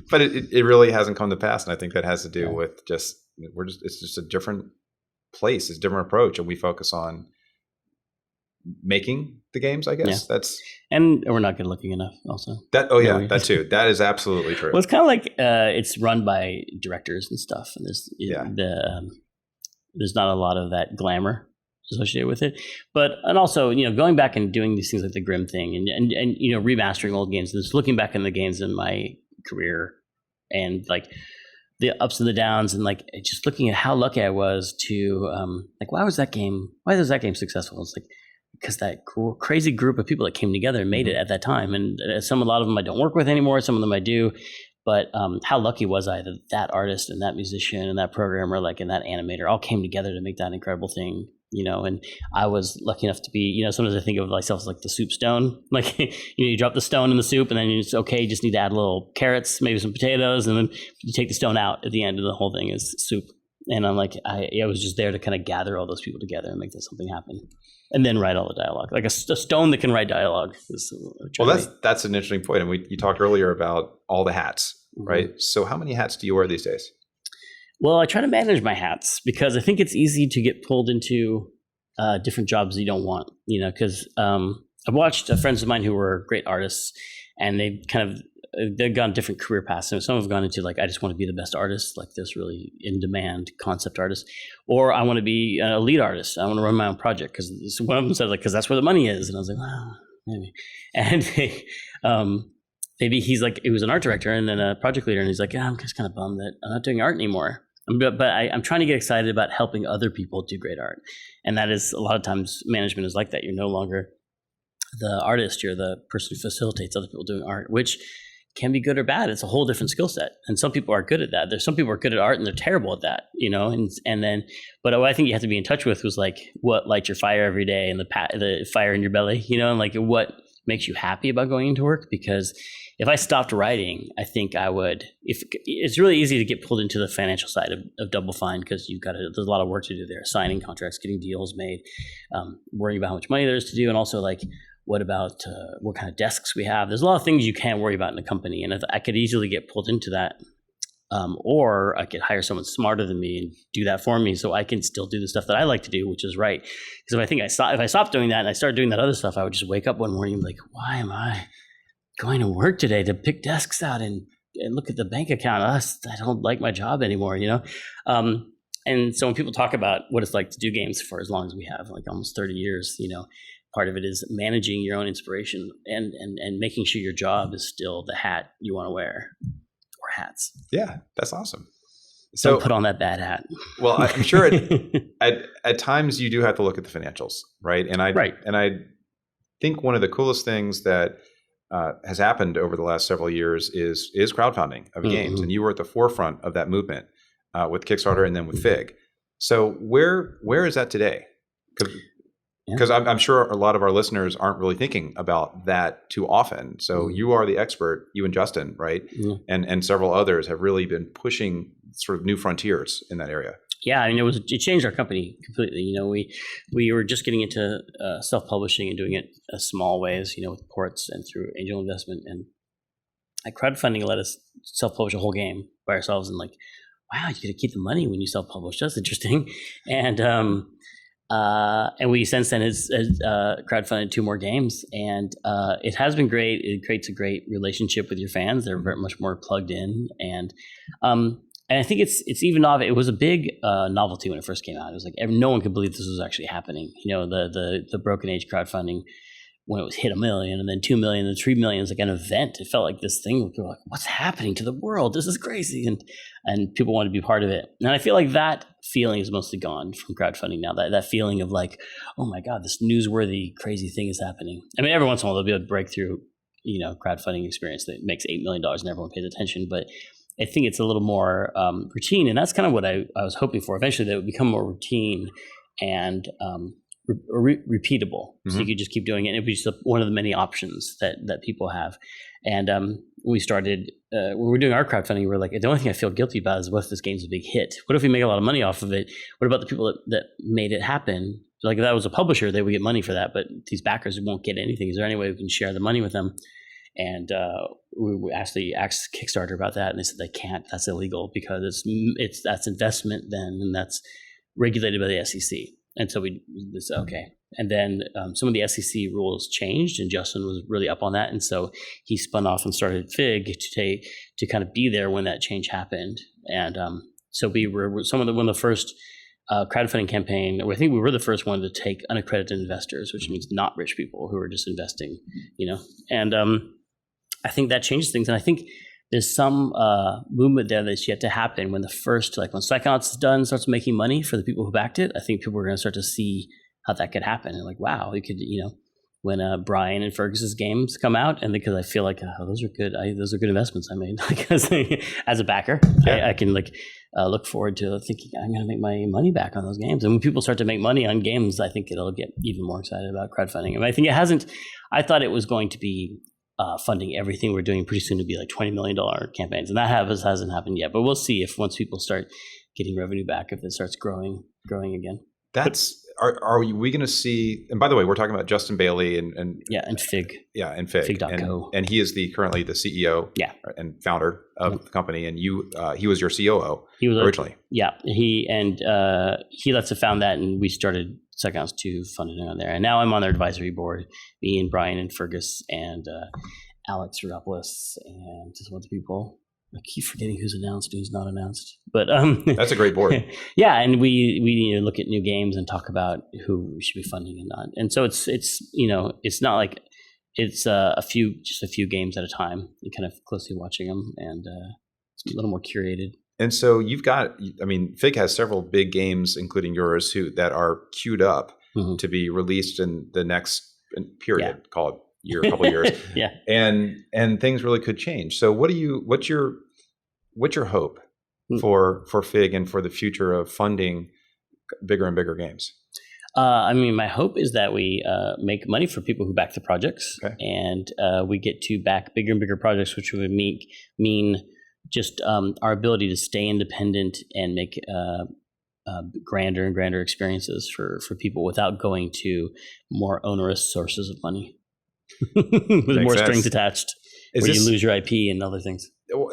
But it really hasn't come to pass, and I think that has to do with it's just a different place, it's a different approach, and we focus on making the games, I guess. And we're not good looking enough also. That too. That is absolutely true. Well, it's kind of like it's run by directors and stuff, and there's not a lot of that glamour associated with it. And also, going back and doing these things like the Grimm thing and remastering old games, and just looking back in the games in my career and like the ups and the downs, and like just looking at how lucky I was to why was that game successful? It's like because that crazy group of people that came together and made it at that time. And a lot of them I don't work with anymore. Some of them I do. But how lucky was I that artist and that musician and that programmer, and that animator all came together to make that incredible thing, and I was lucky enough to be, sometimes I think of myself as like the soup stone, you drop the stone in the soup and then it's okay. You just need to add a little carrots, maybe some potatoes, and then you take the stone out at the end of the whole thing is soup. And I'm like, I was just there to kind of gather all those people together and make that something happen. And then write all the dialogue, like a stone that can write dialogue. Well, that's an interesting point. And you talked earlier about all the hats, right? So how many hats do you wear these days? Well, I try to manage my hats because I think it's easy to get pulled into different jobs you don't want, because I've watched friends of mine who were great artists, and they kind of they've gone different career paths. So some have gone into like, I just want to be the best artist, like this really in demand concept artist, or I want to be a lead artist. I want to run my own project, because one of them said like, because that's where the money is. And I was like, wow, maybe. And maybe he's like, he was an art director and then a project leader, and he's like, yeah, I'm just kind of bummed that I'm not doing art anymore. But I'm trying to get excited about helping other people do great art. And that is, a lot of times management is like that. You're no longer the artist, you're the person who facilitates other people doing art, which can be good or bad. It's a whole different skill set. And some people are good at that. There's some people are good at art and they're terrible at that, and then, but what I think you have to be in touch with was like, what lights your fire every day, and the fire in your belly, and like what makes you happy about going into work. Because if I stopped writing, I think I would, if it's really easy to get pulled into the financial side of Double Fine, because there's a lot of work to do there, signing contracts, getting deals made, worrying about how much money there is to do. And also like, what about what kind of desks we have? There's a lot of things you can't worry about in a company. And I could easily get pulled into that. Or I could hire someone smarter than me and do that for me, so I can still do the stuff that I like to do, which is write. Because if I stopped doing that and I started doing that other stuff, I would just wake up one morning and be like, why am I going to work today to pick desks out and look at the bank account? I don't like my job anymore, And so when people talk about what it's like to do games for as long as we have, like almost 30 years, part of it is managing your own inspiration and making sure your job is still the hat you want to wear, or hats. Yeah, that's awesome. So don't put on that bad hat. Well, I'm sure at times you do have to look at the financials, right? And I think one of the coolest things that has happened over the last several years is crowdfunding of games, and you were at the forefront of that movement with Kickstarter and then with Fig. So where is that today? Because I'm sure a lot of our listeners aren't really thinking about that too often. So you are the expert, you and Justin, right? And several others have really been pushing sort of new frontiers in that area. Yeah, I mean, it changed our company completely. We were just getting into self-publishing and doing it small ways, with ports and through angel investment. And crowdfunding let us self-publish a whole game by ourselves. And like, wow, you get to keep the money when you self-publish. That's interesting. And we since then has crowdfunded 2 more games, and it has been great. It creates a great relationship with your fans. They're very much more plugged in, and I think it's even novel. It was a big novelty when it first came out. It was like no one could believe this was actually happening. The Broken Age crowdfunding, when it was hit 1 million and then 2 million and 3 million, was like an event. It felt like this thing where people were like, what's happening to the world? This is crazy. And people wanted to be part of it. And I feel like that feeling is mostly gone from crowdfunding now. That feeling of like, oh my God, this newsworthy, crazy thing is happening. I mean, every once in a while there'll be a breakthrough, crowdfunding experience that makes $8 million and everyone pays attention. But I think it's a little more routine. And that's kind of what I was hoping for. Eventually that would become more routine and repeatable, so you could just keep doing it. It was just one of the many options that people have. And we started when we were doing our crowdfunding, we were like, the only thing I feel guilty about is what if this game's a big hit? What if we make a lot of money off of it? What about the people that made it happen? Like if that was a publisher, they would get money for that, but these backers won't get anything. Is there any way we can share the money with them? And we actually asked Kickstarter about that, and they said they can't. That's illegal because that's investment then, and that's regulated by the SEC. And so we said, okay. And then some of the SEC rules changed, and Justin was really up on that. And so he spun off and started Fig to kind of be there when that change happened. And so we were one of the first crowdfunding campaign. I think we were the first one to take unaccredited investors, which means not rich people who are just investing, And I think that changes things. And I think there's some movement there that's yet to happen when when Psychonauts is done, starts making money for the people who backed it. I think people are going to start to see how that could happen. And like, wow, we could, when Brian and Fergus's games come out, and because I feel like those are good, those are good investments I made. Because as a backer, I can look forward to thinking I'm going to make my money back on those games. And when people start to make money on games, I think it'll get even more excited about crowdfunding. I mean, I think it hasn't. I thought it was going to be funding everything we're doing pretty soon to be like $20 million campaigns. And that hasn't happened yet, but we'll see if once people start getting revenue back, if it starts growing again. Are we going to see, and by the way, we're talking about Justin Bailey and Fig. Yeah. And Fig. Fig.co. And he is currently the CEO and founder of the company. And he was your COO originally. He lets us found that, and we started Psychonauts 2 funding on there. And now I'm on their advisory board, me and Brian and Fergus and Alex Rodopoulos and some other people. I keep forgetting who's announced, who's not announced. But that's a great board. Yeah, and we need to look at new games and talk about who we should be funding and not. And so it's it's not like it's a few games at a time. You're kind of closely watching them, and it's a little more curated. And so you've got, Fig has several big games, including yours, that are queued up to be released in the next period, call it year, a couple of years. Yeah. And things really could change. So what's your hope for Fig and for the future of funding bigger and bigger games? My hope is that we make money for people who back the projects, and we get to back bigger and bigger projects, which would mean just our ability to stay independent and make grander and grander experiences for people without going to more onerous sources of money with more strings attached, you lose your IP and other things.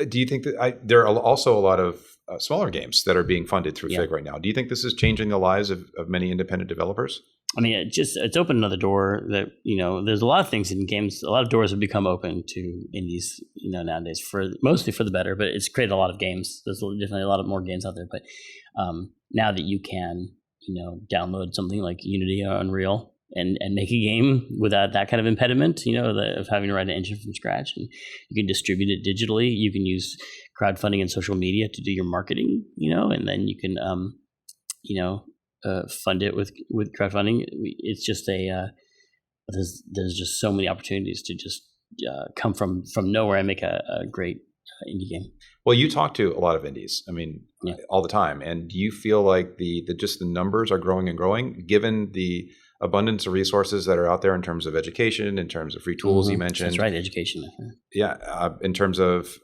Do you think that there are also a lot of smaller games that are being funded through Fig right now? Do you think this is changing the lives of many independent developers? I mean, it's opened another door that, there's a lot of things in games. A lot of doors have become open to indies, nowadays, mostly for the better, but it's created a lot of games. There's definitely a lot of more games out there. But now that you can, download something like Unity or Unreal and make a game without that kind of impediment, of having to write an engine from scratch, and you can distribute it digitally. You can use crowdfunding and social media to do your marketing, and then you can, fund it with crowdfunding. It's just there's just so many opportunities to just come from nowhere and make a great indie game. Well, you talk to a lot of indies, all the time. And do you feel like the numbers are growing and growing, given the abundance of resources that are out there in terms of education, in terms of free tools you mentioned? That's right, education. Yeah, in terms of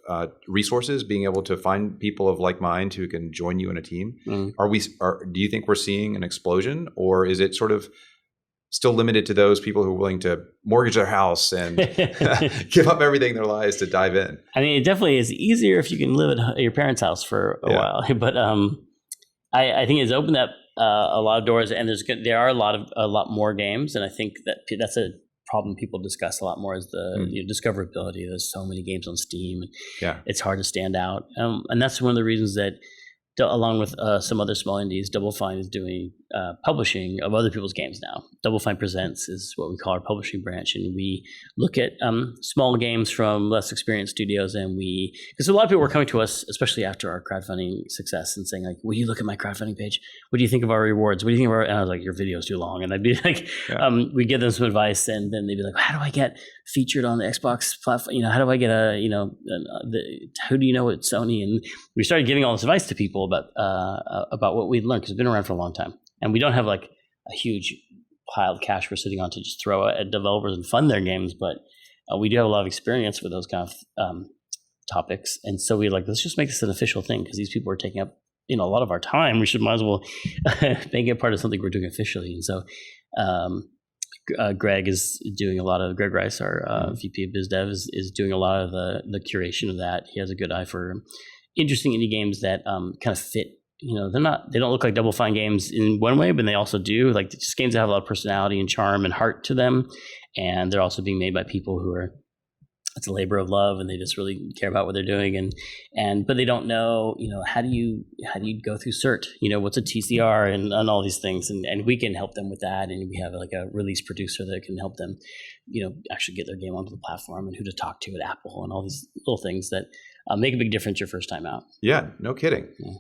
resources, being able to find people of like mind who can join you in a team. Do you think we're seeing an explosion, or is it sort of still limited to those people who are willing to mortgage their house and give up everything in their lives to dive in? I mean, it definitely is easier if you can live at your parents' house for a while, but I think it's opened up a lot of doors, and there are a lot more games, and I think that's a problem people discuss a lot more, is the discoverability. There's so many games on Steam, and it's hard to stand out, and that's one of the reasons that, along with some other small indies, Double Fine is doing publishing of other people's games now. Double Fine Presents is what we call our publishing branch, and we look at small games from less experienced studios, and because a lot of people were coming to us, especially after our crowdfunding success, and saying like, "Will you look at my crowdfunding page? What do you think of our rewards? What do you think of our?" And I was like, "Your video's too long," and I'd be like, we give them some advice, and then they'd be like, "How do I get featured on the Xbox platform? How do I get who do you know at Sony?" And we started giving all this advice to people about what we'd learned, because we've been around for a long time, and we don't have like a huge pile of cash we're sitting on to just throw at developers and fund their games, but we do have a lot of experience with those kind of topics, and so we let's just make this an official thing, because these people are taking up a lot of our time. We might as well make it part of something we're doing officially. And so Greg Rice, our VP of Biz Dev, is doing a lot of the curation of that. He has a good eye for interesting indie games that kind of fit. They don't look like Double Fine games in one way, but they also do, just games that have a lot of personality and charm and heart to them. And they're also being made by people who it's a labor of love, and they just really care about what they're doing. But they don't know, how do you go through cert? What's a TCR and all these things. And we can help them with that. And we have a release producer that can help them, actually get their game onto the platform, and who to talk to at Apple, and all these little ththings that make a big difference your first time out. Yeah, no kidding. Yeah.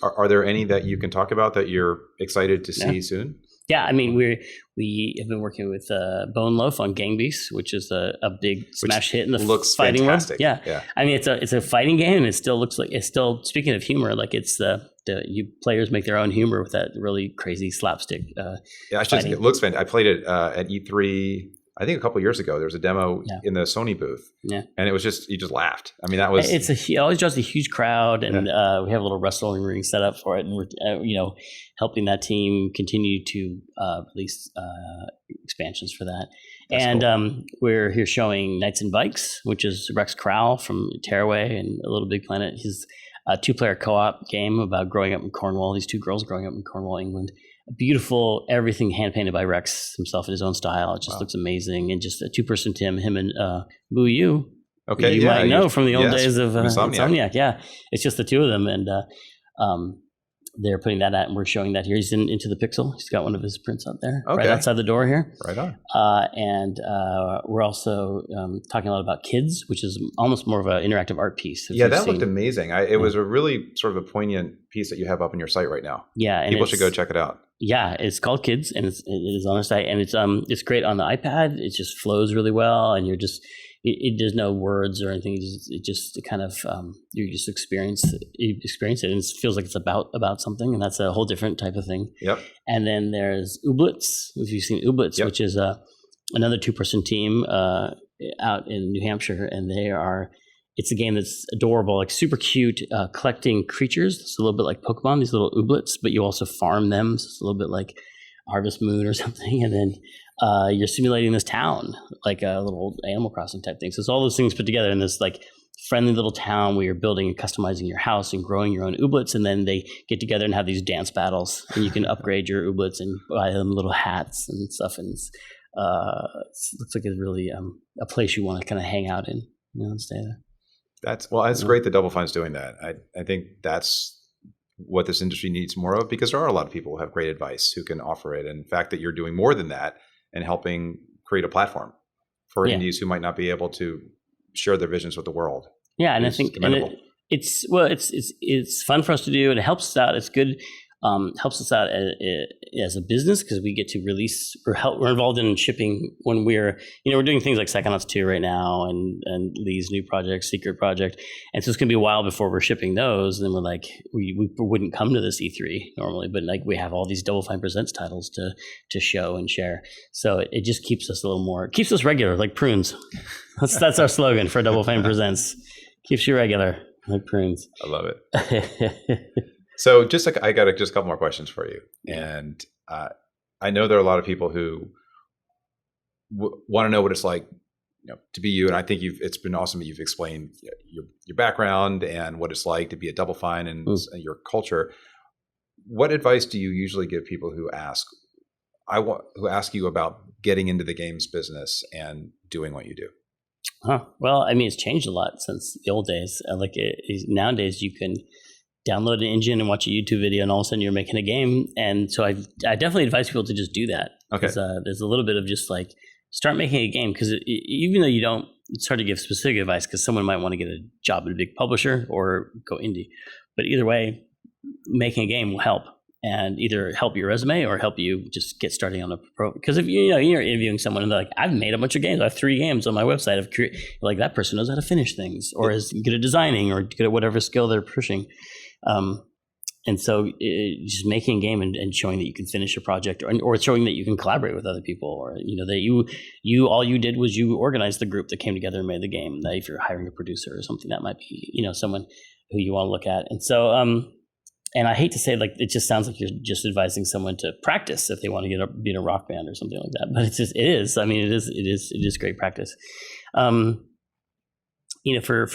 Are there any that you can talk about that you're excited to see soon? Yeah, I mean, we have been working with Bone Loaf on Gang Beasts, which is a big smash hit in the fighting world. Yeah, I mean, it's a fighting game, and it still looks like, speaking of humor, it's you players make their own humor with that really crazy slapstick. It looks fantastic. I played it at E3. I think a couple of years ago, there was a demo in the Sony booth, and it was you just laughed. I mean, that was... It always draws a huge crowd, and we have a little wrestling ring set up for it, and we're, helping that team continue to release expansions for that. That's cool. We're here showing Knights and Bikes, which is Rex Crowell from Tearaway and A Little Big Planet. His 2-player co-op game about growing up in Cornwall. These 2 girls growing up in Cornwall, England. beautiful, everything hand painted by Rex himself in his own style. It just looks amazing. And just a 2-person team, him and Boo Yu. Okay, you might know from the old days of Insomniac. Yeah, it's just the two of them, and they're putting that out, and we're showing that here. He's Into the Pixel. He's got one of his prints out there, right outside the door here. Right on. And we're also talking a lot about Kids, which is almost more of an interactive art piece. Yeah, that looked amazing. It was a really sort of a poignant piece that you have up on your site right now. Yeah, and people should go check it out. Yeah, it's called Kids, and it is on our site, and it's great on the iPad. It just flows really well, and you're just there's no words or anything. It just kind of you just experience it, and it feels like it's about something, and that's a whole different type of thing. Yep. And then there's Ooblets. If you've seen Ooblets, which is another 2-person team out in New Hampshire, and it's a game that's adorable, like super cute, collecting creatures. It's a little bit like Pokemon, these little Ooblets, but you also farm them. So it's a little bit like Harvest Moon or something, and then you're simulating this town, like a little Animal Crossing type thing. So it's all those things put together in this like friendly little town where you're building and customizing your house and growing your own Ooblets, and then they get together and have these dance battles, and you can upgrade your Ooblets and buy them little hats and stuff. And it looks like it's really a place you want to kind of hang out in, and stay there. It's great that Double Fine's doing that. I think that's what this industry needs more of, because there are a lot of people who have great advice who can offer it. And the fact that you're doing more than that and helping create a platform for indies who might not be able to share their visions with the world. Yeah, and I think it's fun for us to do, and it helps us out. It's good. Helps us out as a business, because we get to release we're involved in shipping when we're doing things like Psychonauts 2 right now, and Lee's new project, Secret Project, and so it's gonna be a while before we're shipping those. And then we're like, we wouldn't come to this E3 normally, but like we have all these Double Fine Presents titles to show and share, so it just keeps us a little more, keeps us regular like prunes. That's our slogan for Double Fine Presents. Keeps you regular like prunes. I love it. So I got just a couple more questions for you. And I know there are a lot of people who want to know what it's like, to be you. And I think it's been awesome that you've explained your background and what it's like to be at Double Fine and your culture. What advice do you usually give people who ask you about getting into the games business and doing what you do? Well, I mean, it's changed a lot since the old days. Nowadays you can download an engine and watch a YouTube video, and all of a sudden you're making a game. And so I definitely advise people to just do that. Okay. There's a little bit of just like start making a game, because even though it's hard to give specific advice, because someone might want to get a job at a big publisher or go indie. But either way, making a game will help, and either help your resume or help you just get starting on a pro. Because if you're interviewing someone and they're like, I've made a bunch of games, I have 3 games on my website, like that person knows how to finish things, or is good at designing, or good at whatever skill they're pushing. And so just making a game and showing that you can finish a project, or showing that you can collaborate with other people, or that you all you did was you organized the group that came together and made the game. That if you're hiring a producer or something, that might be someone who you want to look at. And so and I hate to say, like, it just sounds like you're just advising someone to practice if they want to be in a rock band or something like that, but it is. I mean, it is great practice. For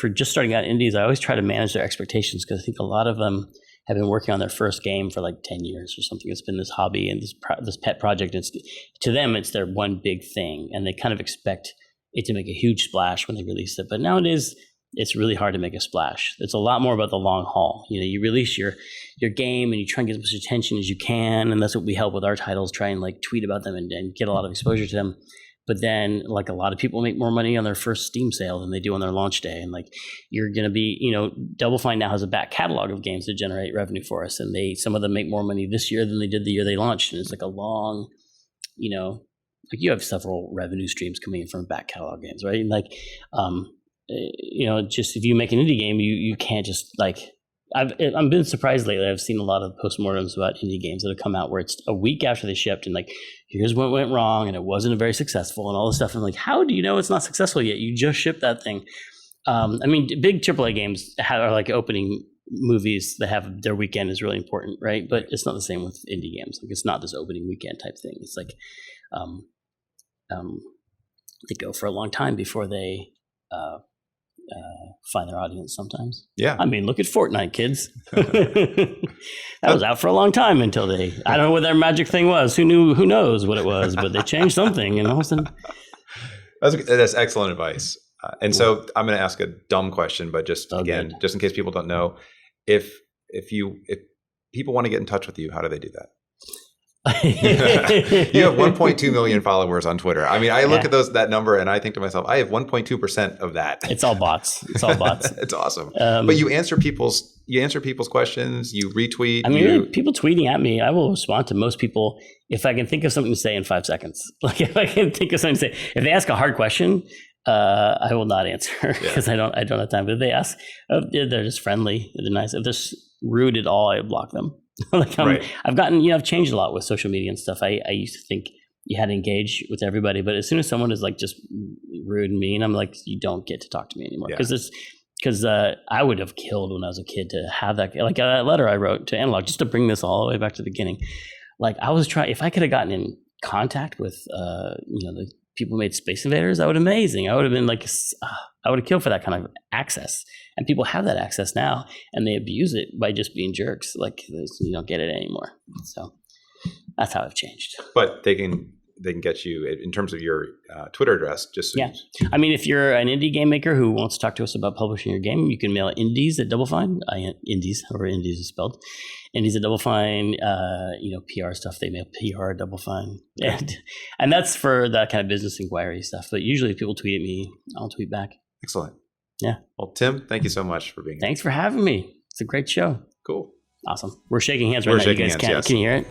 just starting out indies, I always try to manage their expectations, because I think a lot of them have been working on their first game for like 10 years or something. It's been this hobby and this pet project. To them, it's their one big thing, and they kind of expect it to make a huge splash when they release it. But nowadays, it's really hard to make a splash. It's a lot more about the long haul. You release your game and you try and get as much attention as you can, and that's what we help with our titles. Try and like tweet about them and get a lot of exposure to them. But then, like, a lot of people make more money on their first Steam sale than they do on their launch day. And like, you're going to be, Double Fine now has a back catalog of games that generate revenue for us, and some of them make more money this year than they did the year they launched. And it's like a long, like you have several revenue streams coming in from back catalog games, right? And like, just if you make an indie game, you can't just like. I've been surprised lately. I've seen a lot of postmortems about indie games that have come out where it's a week after they shipped, and like, here's what went wrong, and it wasn't very successful, and all this stuff. And I'm like, how do you know it's not successful yet? You just shipped that thing. I mean, big AAA games are like opening movies that have their weekend is really important, right? But it's not the same with indie games. Like, it's not this opening weekend type thing. It's like they go for a long time before they find their audience sometimes. Yeah. I mean, look at Fortnite, kids. That was out for a long time until I don't know what their magic thing was. Who knows what it was, but they changed something, and all of a sudden. That's excellent advice. And so I'm going to ask a dumb question, but just in case people don't know, if people want to get in touch with you, how do they do that? You have 1.2 million followers on Twitter. I mean, I look at that number and I think to myself, I have 1.2% of that. It's all bots. It's awesome. But you answer people's questions, you retweet. I mean, people tweeting at me, I will respond to most people if I can think of something to say in 5 seconds. Like if I can think of something to say, if they ask a hard question, I will not answer because I don't have time. But if they ask, they're just friendly, they're nice. If they're rude at all, I block them. I've gotten, I've changed a lot with social media and stuff. I used to think you had to engage with everybody, but as soon as someone is like just rude and mean, I'm like, you don't get to talk to me anymore. Because I would have killed when I was a kid to have that, like a letter I wrote to Analog, just to bring this all the way back to the beginning. Like I was trying, if I could have gotten in contact with, the people who made Space Invaders, that would have been amazing. I would have been like, I would have killed for that kind of access. And people have that access now, and they abuse it by just being jerks. Like you don't get it anymore. So that's how I've changed. But they can get you in terms of your Twitter address. I mean, if you're an indie game maker who wants to talk to us about publishing your game, you can mail indies at Double Fine. Indies, however indies is spelled. Indies at Double Fine. PR stuff, they mail PR at Double Fine. And that's for that kind of business inquiry stuff. But usually if people tweet at me, I'll tweet back. Excellent. Yeah. Well, Tim, thank you so much for being here. Thanks for having me. It's a great show. Cool. Awesome. We're shaking hands right now. You guys can you hear it?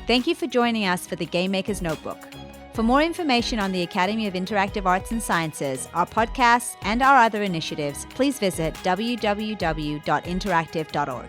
Thank you for joining us for the Game Maker's Notebook. For more information on the Academy of Interactive Arts and Sciences, our podcasts, and our other initiatives, please visit www.interactive.org.